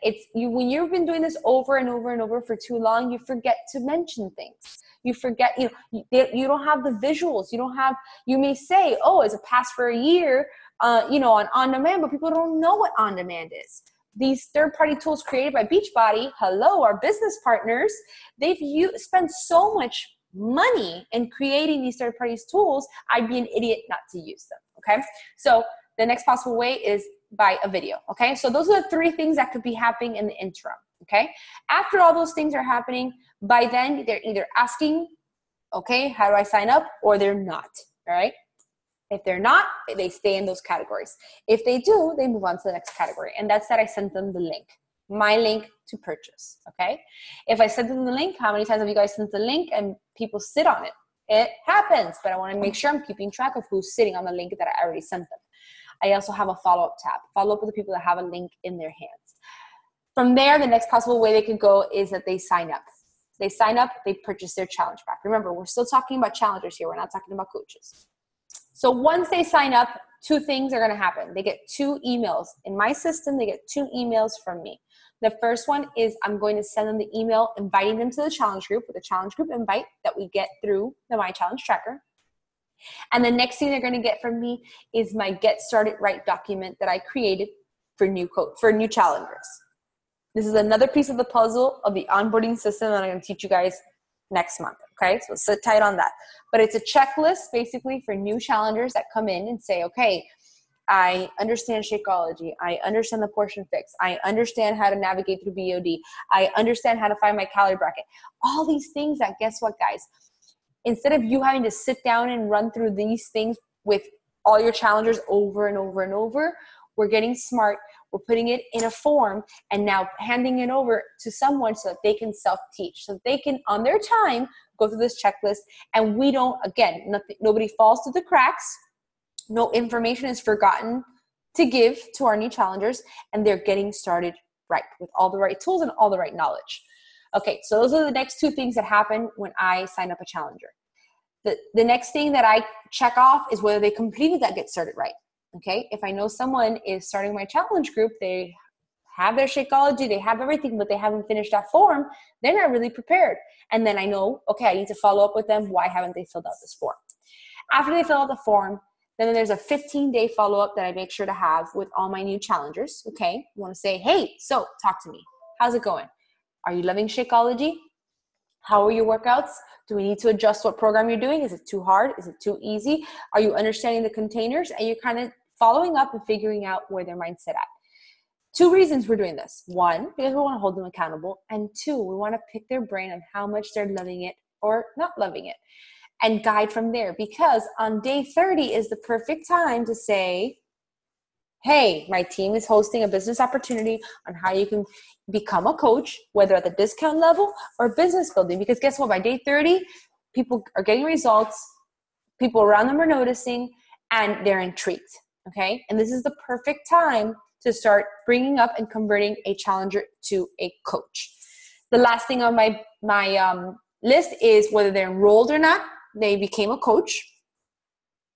it's you, when you've been doing this over and over and over for too long, you forget to mention things. You forget, you don't have the visuals. You may say, oh, it's a pass for a year, on demand, but people don't know what on demand is. These third-party tools created by Beachbody, hello, our business partners, they've spent so much money in creating these third-party tools, I'd be an idiot not to use them, okay? So the next possible way is by a video, okay? So those are the 3 things that could be happening in the interim, okay? After all those things are happening, by then they're either asking, okay, how do I sign up? Or they're not, all right? If they're not, they stay in those categories. If they do, they move on to the next category. And that's that I sent them the link, my link to purchase, okay? If I sent them the link, how many times have you guys sent the link and people sit on it? It happens, but I want to make sure I'm keeping track of who's sitting on the link that I already sent them. I also have a follow-up tab. Follow up with the people that have a link in their hands. From there, the next possible way they could go is that they sign up. They sign up, they purchase their challenge pack. Remember, we're still talking about challengers here. We're not talking about coaches. So once they sign up, 2 things are going to happen. They get 2 emails. In my system, they get 2 emails from me. The first one is I'm going to send them the email inviting them to the challenge group with a challenge group invite that we get through the My Challenge Tracker. And the next thing they're going to get from me is my Get Started Right document that I created for new challengers. This is another piece of the puzzle of the onboarding system that I'm going to teach you guys next month. Okay, so sit tight on that. But it's a checklist basically for new challengers that come in and say, okay, I understand Shakeology. I understand the Portion Fix. I understand how to navigate through BOD. I understand how to find my calorie bracket. All these things that, guess what, guys? Instead of you having to sit down and run through these things with all your challengers over and over and over, we're getting smart. We're putting it in a form and now handing it over to someone so that they can self-teach, so that they can, on their time, go through this checklist. And we don't, again, nobody falls through the cracks. No information is forgotten to give to our new challengers, and they're getting started right with all the right tools and all the right knowledge. Okay, so those are the next 2 things that happen when I sign up a challenger. The next thing that I check off is whether they completed that Get Started Right. Okay, if I know someone is starting my challenge group, they have their Shakeology, they have everything, but they haven't finished that form, they're not really prepared. And then I know, okay, I need to follow up with them. Why haven't they filled out this form? After they fill out the form, Then there's a 15-day follow-up that I make sure to have with all my new challengers. Okay. I want to say, hey, so talk to me. How's it going? Are you loving Shakeology? How are your workouts? Do we need to adjust what program you're doing? Is it too hard? Is it too easy? Are you understanding the containers? And you're kind of following up and figuring out where their mindset at. 2 reasons we're doing this. 1, because we want to hold them accountable. And 2, we want to pick their brain on how much they're loving it or not loving it and guide from there. Because on day 30 is the perfect time to say, hey, my team is hosting a business opportunity on how you can become a coach, whether at the discount level or business building. Because guess what? By day 30, people are getting results, people around them are noticing, and they're intrigued, okay? And this is the perfect time to start bringing up and converting a challenger to a coach. The last thing on my list is whether they're enrolled or not, they became a coach,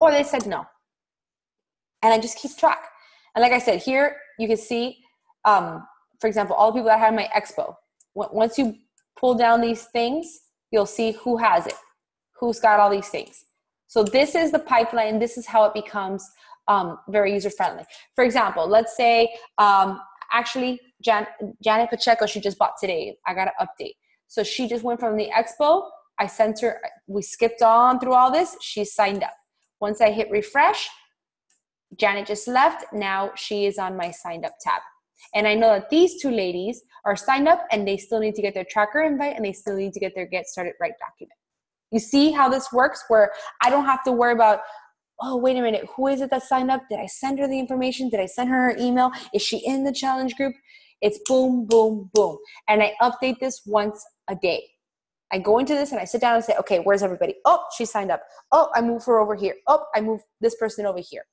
or they said no. And I just keep track. And like I said, here you can see, for example, all the people that had my expo. Once you pull down these things, you'll see who has it, who's got all these things. So this is the pipeline. This is how it becomes very user-friendly. For example, let's say, actually, Janet Pacheco, she just bought today. I got an update. So she just went from the expo. I sent her, we skipped on through all this. She signed up. Once I hit refresh, Janet just left. Now she is on my signed up tab. And I know that these 2 ladies are signed up and they still need to get their tracker invite and they still need to get their Get Started Right document. You see how this works, where I don't have to worry about, oh, wait a minute, who is it that signed up? Did I send her the information? Did I send her her email? Is she in the challenge group? It's boom, boom, boom. And I update this once a day. I go into this and I sit down and say, okay, where's everybody? Oh, she signed up. Oh, I move her over here. Oh, I move this person over here.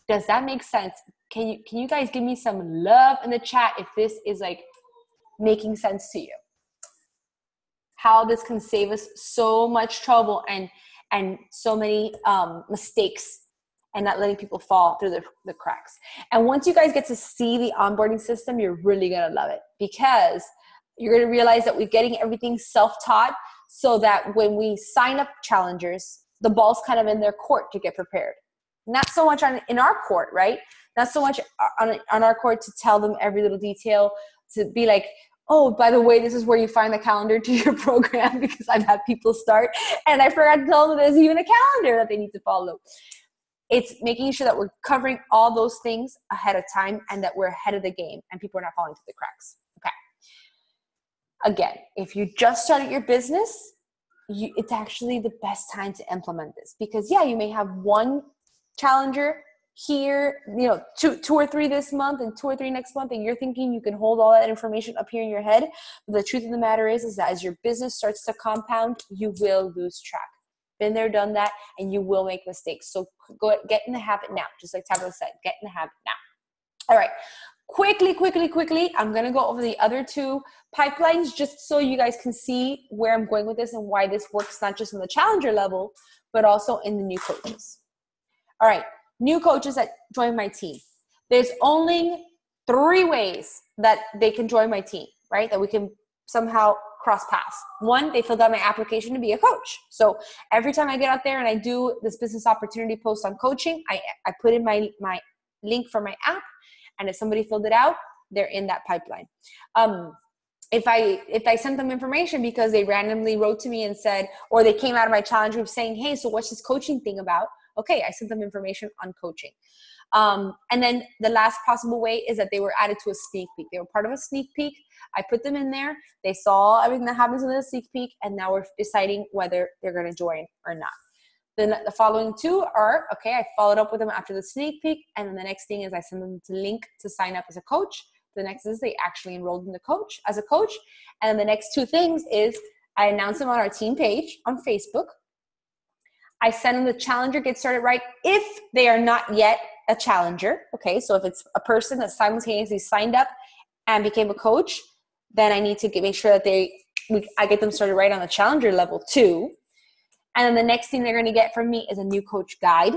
Does that make sense? Can you guys give me some love in the chat if this is like making sense to you? How this can save us so much trouble and so many mistakes and not letting people fall through the cracks. And once you guys get to see the onboarding system, you're really going to love it, because you're going to realize that we're getting everything self-taught, so that when we sign up challengers, the ball's kind of in their court to get prepared. Not so much in our court, right? Not so much on our court to tell them every little detail, to be like, oh, by the way, this is where you find the calendar to your program, because I've had people start and I forgot to tell them there's even a calendar that they need to follow. It's making sure that we're covering all those things ahead of time and that we're ahead of the game and people are not falling through the cracks. Okay. Again, if you just started your business, it's actually the best time to implement this, because you may have one challenger here, 2 or 3 this month and 2 or 3 next month, and you're thinking you can hold all that information up here in your head. But the truth of the matter is that as your business starts to compound, you will lose track. Been there, done that, and you will make mistakes. So get in the habit now, just like Tabitha said, get in the habit now. All right, quickly, I'm going to go over the other 2 pipelines just so you guys can see where I'm going with this and why this works not just on the challenger level, but also in the new coaches. All right, new coaches that join my team. There's only 3 ways that they can join my team, right? That we can somehow cross paths. 1, they filled out my application to be a coach. So every time I get out there and I do this business opportunity post on coaching, I put in my link for my app. And if somebody filled it out, they're in that pipeline. If I sent them information because they randomly wrote to me and said, or they came out of my challenge group saying, hey, so what's this coaching thing about? Okay, I sent them information on coaching. And then the last possible way is that they were added to a sneak peek. They were part of a sneak peek. I put them in there. They saw everything that happens in the sneak peek, and now we're deciding whether they're going to join or not. Then the following 2 are, okay, I followed up with them after the sneak peek, and then the next thing is I send them the link to sign up as a coach. The next is they actually enrolled in the coach as a coach. And then the next 2 things is I announce them on our team page on Facebook. I send them the challenger Get Started Right if they are not yet a challenger. Okay, so if it's a person that simultaneously signed up and became a coach, then I need to make sure that I get them started right on the challenger level too. And then the next thing they're going to get from me is a new coach guide.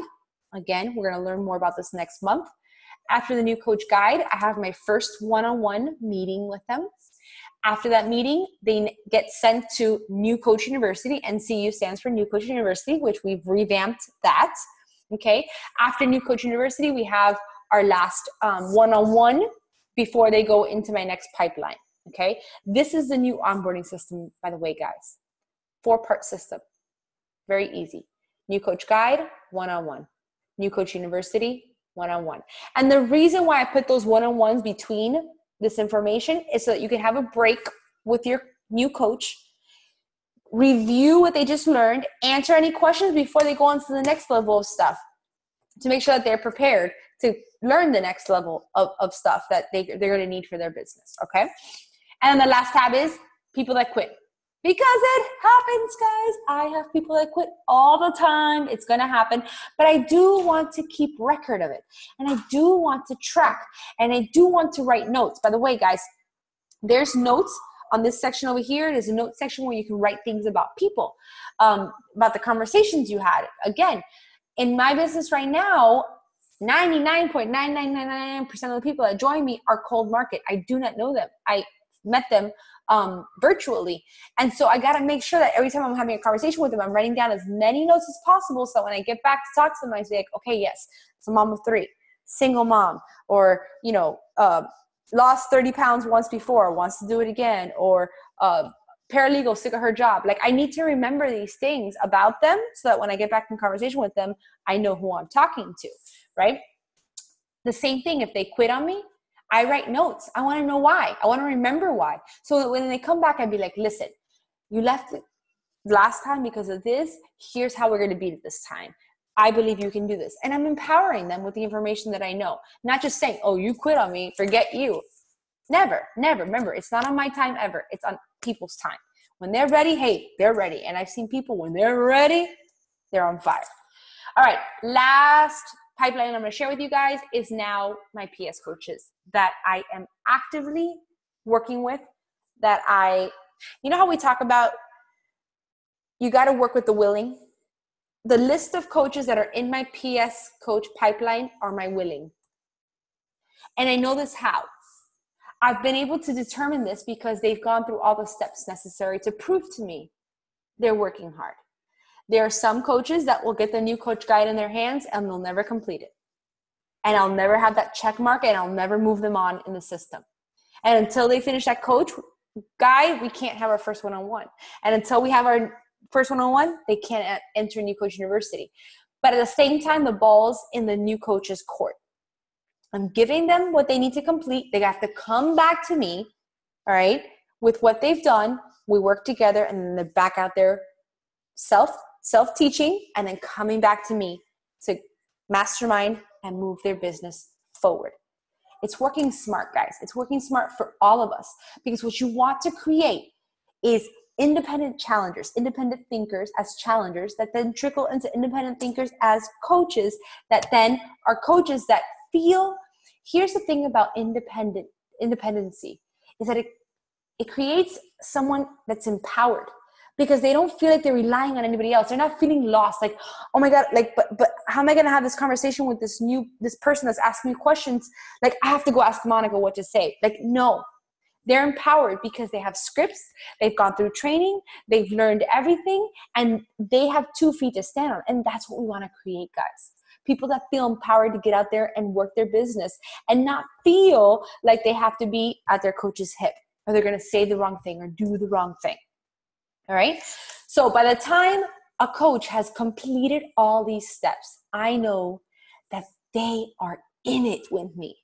Again, we're going to learn more about this next month. After the new coach guide, I have my first one-on-one meeting with them. After that meeting, they get sent to New Coach University. NCU stands for New Coach University, which we've revamped that. Okay. After New Coach University, we have our last one-on-one before they go into my next pipeline. Okay. This is the new onboarding system, by the way, guys. 4-part system. Very easy. New Coach Guide, one-on-one. New Coach University, one-on-one. And the reason why I put those one-on-ones between this information is so that you can have a break with your new coach, review what they just learned, answer any questions before they go on to the next level of stuff, to make sure that they're prepared to learn the next level of stuff that they're going to need for their business. Okay. And the last tab is people that quit. Because it happens, guys. I have people that quit all the time. It's going to happen. But I do want to keep record of it. And I do want to track. And I do want to write notes. By the way, guys, there's notes on this section over here. There's a note section where you can write things about people, about the conversations you had. Again, in my business right now, 99.9999% of the people that join me are cold market. I do not know them. I met them virtually. And so I got to make sure that every time I'm having a conversation with them, I'm writing down as many notes as possible. So when I get back to talk to them, I say, like, okay, yes, it's a mom of 3, single mom, or, lost 30 pounds once before, wants to do it again, or paralegal, sick of her job. Like, I need to remember these things about them so that when I get back in conversation with them, I know who I'm talking to, right? The same thing, if they quit on me, I write notes. I want to know why. I want to remember why. So that when they come back, I'd be like, listen, you left it last time because of this. Here's how we're going to beat it this time. I believe you can do this. And I'm empowering them with the information that I know. Not just saying, oh, you quit on me, forget you. Never, never. Remember, it's not on my time ever. It's on people's time. When they're ready, hey, they're ready. And I've seen people, when they're ready, they're on fire. All right, last pipeline I'm going to share with you guys is now my PS coaches that I am actively working with, that you know how we talk about you got to work with the willing? The list of coaches that are in my PS coach pipeline are my willing. And I know this how. I've been able to determine this because they've gone through all the steps necessary to prove to me they're working hard. There are some coaches that will get the new coach guide in their hands and they'll never complete it. And I'll never have that check mark and I'll never move them on in the system. And until they finish that coach guide, we can't have our first one-on-one. And until we have our first one-on-one, they can't enter New Coach University. But at the same time, the ball's in the new coach's court. I'm giving them what they need to complete. They have to come back to me, all right, with what they've done. We work together and then they're back out there self-teaching and then coming back to me to mastermind and move their business forward. It's working smart, guys. It's working smart for all of us, because what you want to create is independent challengers, independent thinkers as challengers that then trickle into independent thinkers as coaches that then are coaches that feel. Here's the thing about independency is that it creates someone that's empowered, because they don't feel like they're relying on anybody else. They're not feeling lost. Like, oh my God, like, but how am I going to have this conversation with this person that's asking me questions? Like, I have to go ask Monica what to say. Like, no, they're empowered because they have scripts. They've gone through training. They've learned everything, and they have 2 feet to stand on. And that's what we want to create, guys. People that feel empowered to get out there and work their business and not feel like they have to be at their coach's hip, or they're going to say the wrong thing or do the wrong thing. All right. So by the time a coach has completed all these steps, I know that they are in it with me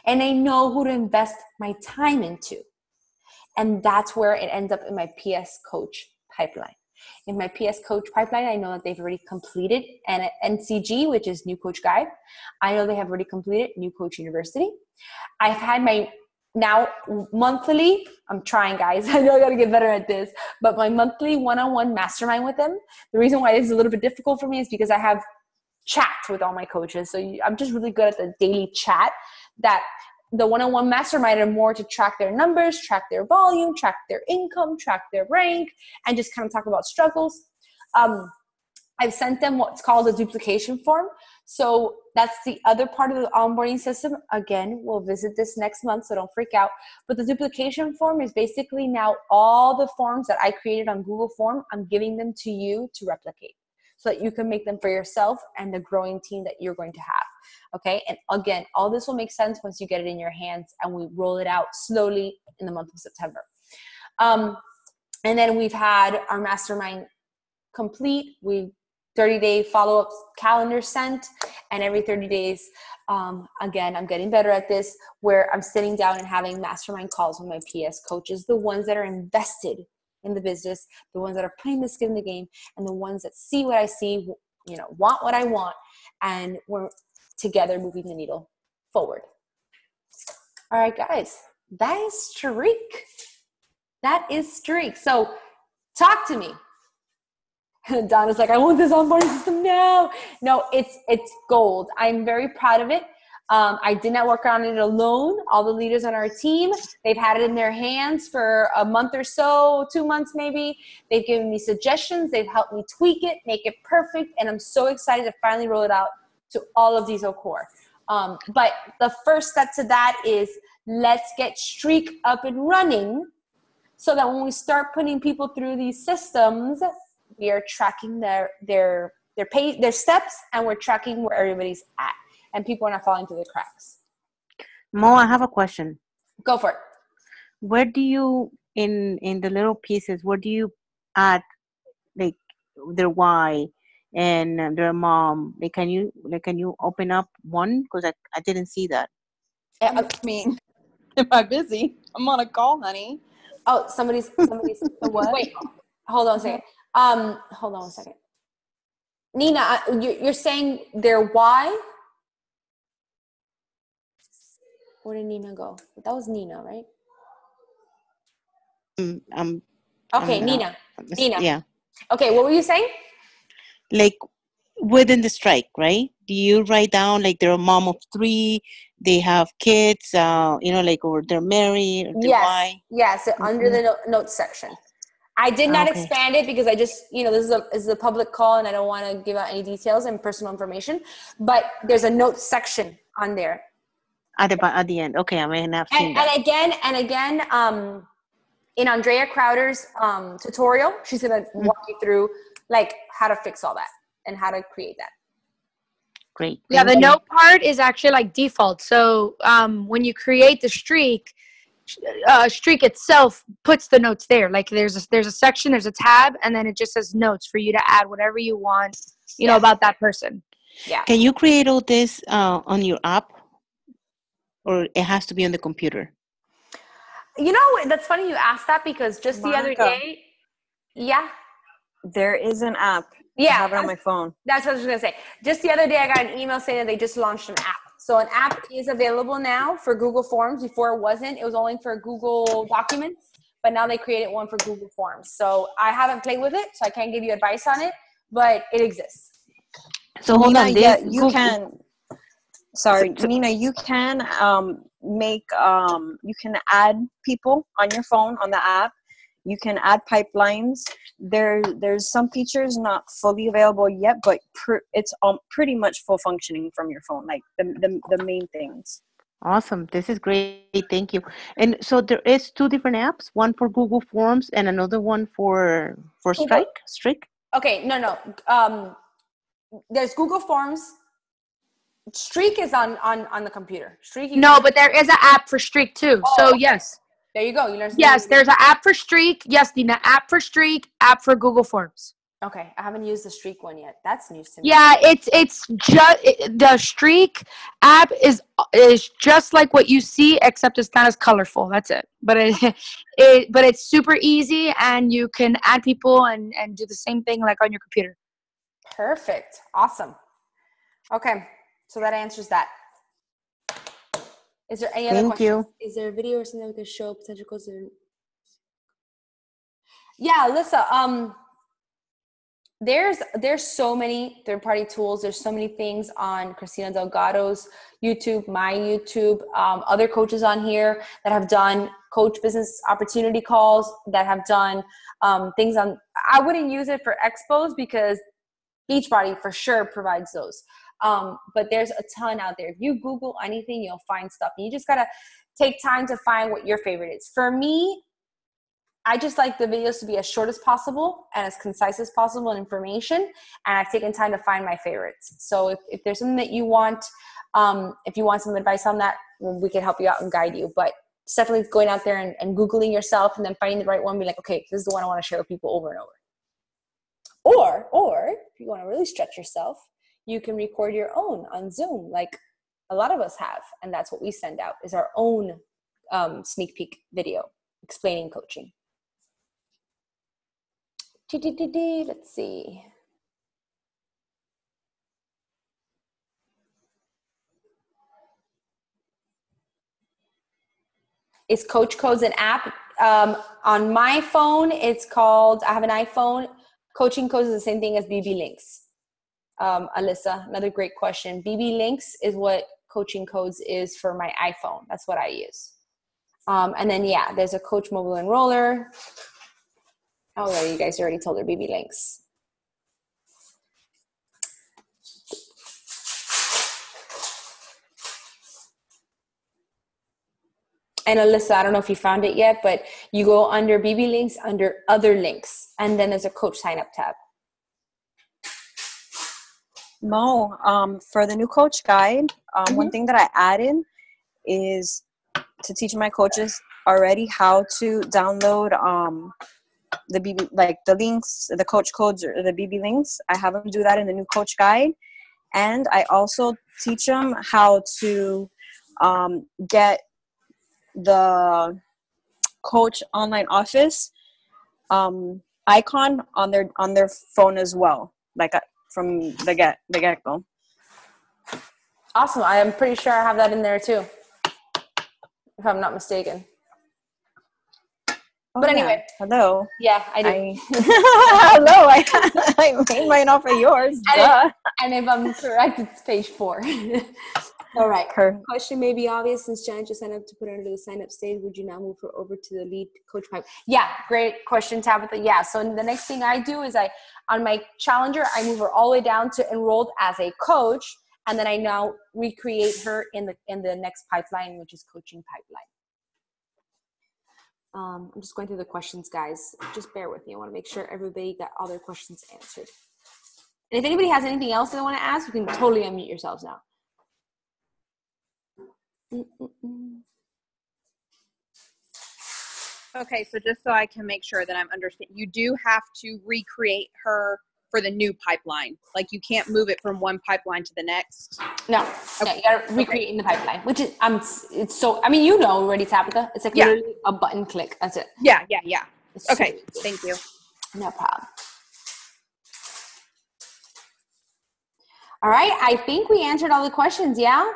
and I know who to invest my time into. And that's where it ends up in my PS coach pipeline. In my PS coach pipeline, I know that they've already completed an NCG, which is New Coach Guide. I know they have already completed New Coach University. I've had my now monthly, I'm trying, guys. I know I got to get better at this, but my monthly one-on-one mastermind with them. The reason why this is a little bit difficult for me is because I have chats with all my coaches. So I'm just really good at the daily chat. That the one-on-one mastermind are more to track their numbers, track their volume, track their income, track their rank, and just kind of talk about struggles. I've sent them what's called a duplication form. So that's the other part of the onboarding system. Again, we'll visit this next month, so don't freak out. But the duplication form is basically now all the forms that I created on Google Form, I'm giving them to you to replicate. so that you can make them for yourself and the growing team that you're going to have. Okay. And again, all this will make sense once you get it in your hands and we roll it out slowly in the month of September. And then we've had our mastermind complete. We 30-day follow-up calendar sent, and every 30 days, again, I'm getting better at this, where I'm sitting down and having mastermind calls with my PS coaches, the ones that are invested in the business, the ones that are putting the skin in the game, and the ones that see what I see, want what I want, and we're together moving the needle forward. All right, guys, that is Streak. That is Streak. So talk to me. Donna's like, I want this onboarding system now. No, it's gold. I'm very proud of it. I did not work on it alone. All the leaders on our team, they've had it in their hands for a month or so, 2 months maybe. They've given me suggestions. They've helped me tweak it, make it perfect. And I'm so excited to finally roll it out to all of Diesel Core. But the first step to that is let's get Streak up and running so that when we start putting people through these systems, we are tracking their steps, and we're tracking where everybody's at, and people are not falling through the cracks. Mo, I have a question. Go for it. Where do you, in the little pieces, where do you add like their why and their mom? Like, can you open up one? Because I didn't see that. I mean, am I busy? I'm on a call, honey. Oh, somebody's what? Wait, hold on a second. Hold on a second. Nina, you're saying their why? Where did Nina go? That was Nina, right? Okay, Nina. Yeah. Okay, what were you saying? Like within the Strike, right? Do you write down like they're a mom of 3, they have kids, or they're married, or why? Yes, under the notes section. I did not expand it because I just, this is a public call and I don't want to give out any details and personal information, but there's a notes section on there. At the end. Okay, I may have seen that. And again, in Andrea Crowder's tutorial, she's going to walk you through like how to fix all that and how to create that. Great. Yeah, the note part is actually like default. So when you create the Streak itself puts the notes there. Like there's a section, there's a tab, and then it just says notes for you to add whatever you want, about that person. Yeah. Can you create all this on your app, or it has to be on the computer? That's funny you asked that because just the other day, there is an app. Yeah, I have it on my phone. That's what I was going to say. Just the other day, I got an email saying that they just launched an app. So an app is available now for Google Forms. Before it wasn't. It was only for Google Documents. But now they created one for Google Forms. So I haven't played with it, so I can't give you advice on it. But it exists. So hold on. You can. Sorry, Nina. You can you can add people on your phone on the app. You can add pipelines. There's some features not fully available yet, but it's pretty much full functioning from your phone, like the main things. Awesome. This is great. Thank you. And so there is 2 different apps, one for Google Forms and another one for Streak? Okay, no. There's Google Forms. Streak is on the computer. But there is an app for Streak too. Oh, so yes. There you go. You learned. Yes, there's an app for Streak. Yes, the app for Streak, app for Google Forms. Okay, I haven't used the Streak one yet. That's news to me. Yeah, it's just the Streak app is just like what you see, except it's not as colorful. That's it. But it's super easy, and you can add people and do the same thing like on your computer. Perfect. Awesome. Okay, so that answers that. Is there any other questions? Is there a video or something we could show potential goals? Yeah, Alyssa, there's so many third-party tools. There's so many things on Christina Delgado's YouTube, my YouTube, other coaches on here that have done coach business opportunity calls, that have done things on, I wouldn't use it for expos because Beachbody for sure provides those. But there's a ton out there. If you Google anything, you'll find stuff. And you just got to take time to find what your favorite is. For me, I just like the videos to be as short as possible and as concise as possible in information. And I've taken time to find my favorites. So if there's something that you want, if you want some advice on that, we can help you out and guide you. But it's definitely going out there and Googling yourself and then finding the right one. Be like, okay, this is the one I want to share with people over and over. Or if you want to really stretch yourself, you can record your own on Zoom, like a lot of us have. And that's what we send out, is our own sneak peek video explaining coaching. Let's see. Is Coach Codes an app? On my phone, it's called, I have an iPhone. Coaching Codes is the same thing as BB Links. Alyssa, another great question. BB Links is what Coaching Codes is for my iPhone. That's what I use. And then, yeah, there's a Coach Mobile Enroller. Oh, yeah, you guys already told her BB Links. And Alyssa, I don't know if you found it yet, but you go under BB Links, under Other Links, and then there's a Coach Sign Up tab. Mo, for the new coach guide, one thing that I added is to teach my coaches already how to download the BB, like the links, the coach codes or the BB links. I have them do that in the new coach guide. And I also teach them how to get the Coach Online Office icon on their phone as well, like from the get-go. Awesome. I am pretty sure I have that in there too, if I'm not mistaken. Oh, but anyway. Yeah. Hello. Yeah, I do. Hello. I made mine off of yours. And if I'm correct, it's page 4. All right. Question may be obvious. Since Janet just signed up to put her under the sign-up stage, would you now move her over to the lead coach pipe? Yeah, great question, Tabitha. Yeah, so the next thing I do is on my challenger, I move her all the way down to enrolled as a coach, and then I now recreate her in the next pipeline, which is coaching pipeline. I'm just going through the questions, guys. Just bear with me. I want to make sure everybody got all their questions answered. And if anybody has anything else they want to ask, you can totally unmute yourselves now. Okay, so just so I can make sure that I'm understanding, you do have to recreate her for the new pipeline. Like you can't move it from one pipeline to the next. No, okay. You gotta recreate in the pipeline, which is it's so. I mean, you know already, Tabitha. It's like literally a button click. That's it. Yeah. It's okay, thank you. No problem. All right, I think we answered all the questions. Yeah.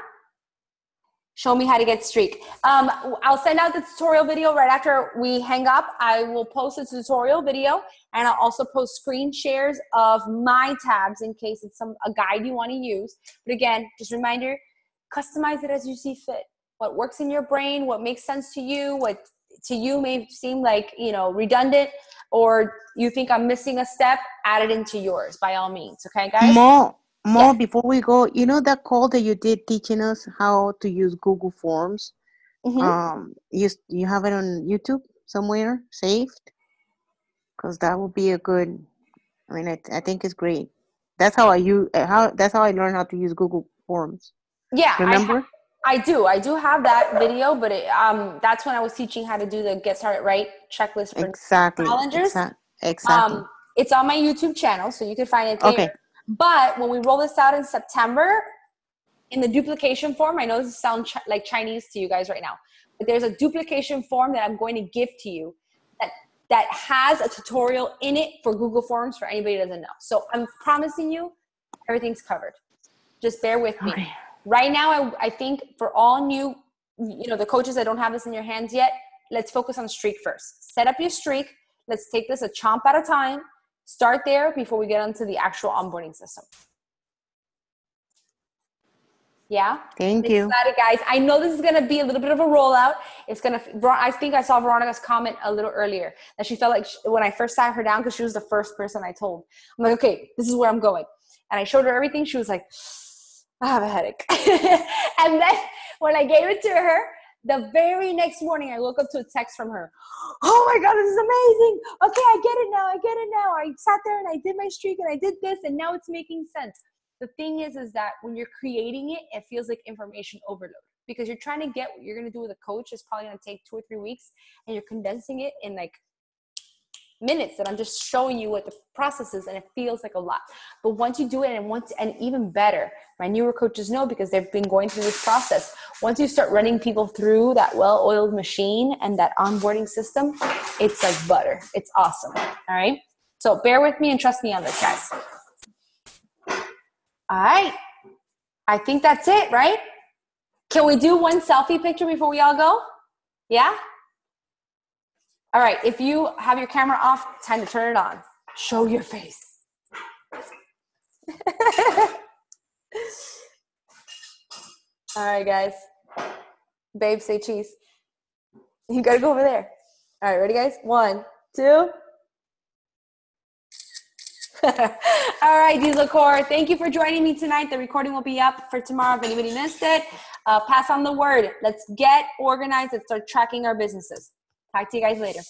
Show me how to get streak. I'll send out the tutorial video right after we hang up. I will post a tutorial video, and I'll also post screen shares of my tabs in case it's a guide you want to use. But again, just a reminder, customize it as you see fit. What works in your brain, what makes sense to you, what to you may seem like, redundant, or you think I'm missing a step, add it into yours by all means. Okay, guys? Mo, yes. Before we go, that call that you did teaching us how to use Google Forms, you have it on YouTube somewhere saved? Because that would be a good, I think it's great. That's how I learned how to use Google Forms. Yeah. Remember? I do have that video, but that's when I was teaching how to do the Get Started Right checklist for challengers. Exactly. It's on my YouTube channel, so you can find it there. Okay. But when we roll this out in September, in the duplication form, I know this sounds like Chinese to you guys right now, but there's a duplication form that I'm going to give to you that has a tutorial in it for Google Forms for anybody who doesn't know. So I'm promising you, everything's covered. Just bear with me. Okay. Right now, I think for all new, the coaches that don't have this in your hands yet, let's focus on streak first. Set up your streak. Let's take this a chomp at a time. Start there before we get into the actual onboarding system. Yeah? Thank you. Excited, guys. I know this is going to be a little bit of a rollout. I think I saw Veronica's comment a little earlier that she felt like when I first sat her down, because she was the first person I told. I'm like, okay, this is where I'm going. And I showed her everything. She was like, I have a headache. And then when I gave it to her, The very next morning, I woke up to a text from her. Oh my God, this is amazing. Okay, I get it now. I sat there and I did my streak and I did this and now it's making sense. The thing is that when you're creating it, it feels like information overload because you're trying to get what you're going to do with a coach is probably going to take 2 or 3 weeks and you're condensing it in like minutes that I'm just showing you what the process is and it feels like a lot. But once you do it and even better, my newer coaches know because they've been going through this process. Once you start running people through that well-oiled machine and that onboarding system, it's like butter. It's awesome. All right. So bear with me and trust me on this, guys. All right. I think that's it, right? Can we do one selfie picture before we all go? Yeah? All right, if you have your camera off, time to turn it on. Show your face. All right, guys. Babe, say cheese. You got to go over there. All right, ready, guys? 1, 2. All right, Diesel Core, thank you for joining me tonight. The recording will be up for tomorrow if anybody missed it. Pass on the word. Let's get organized and start tracking our businesses. Talk to you guys later.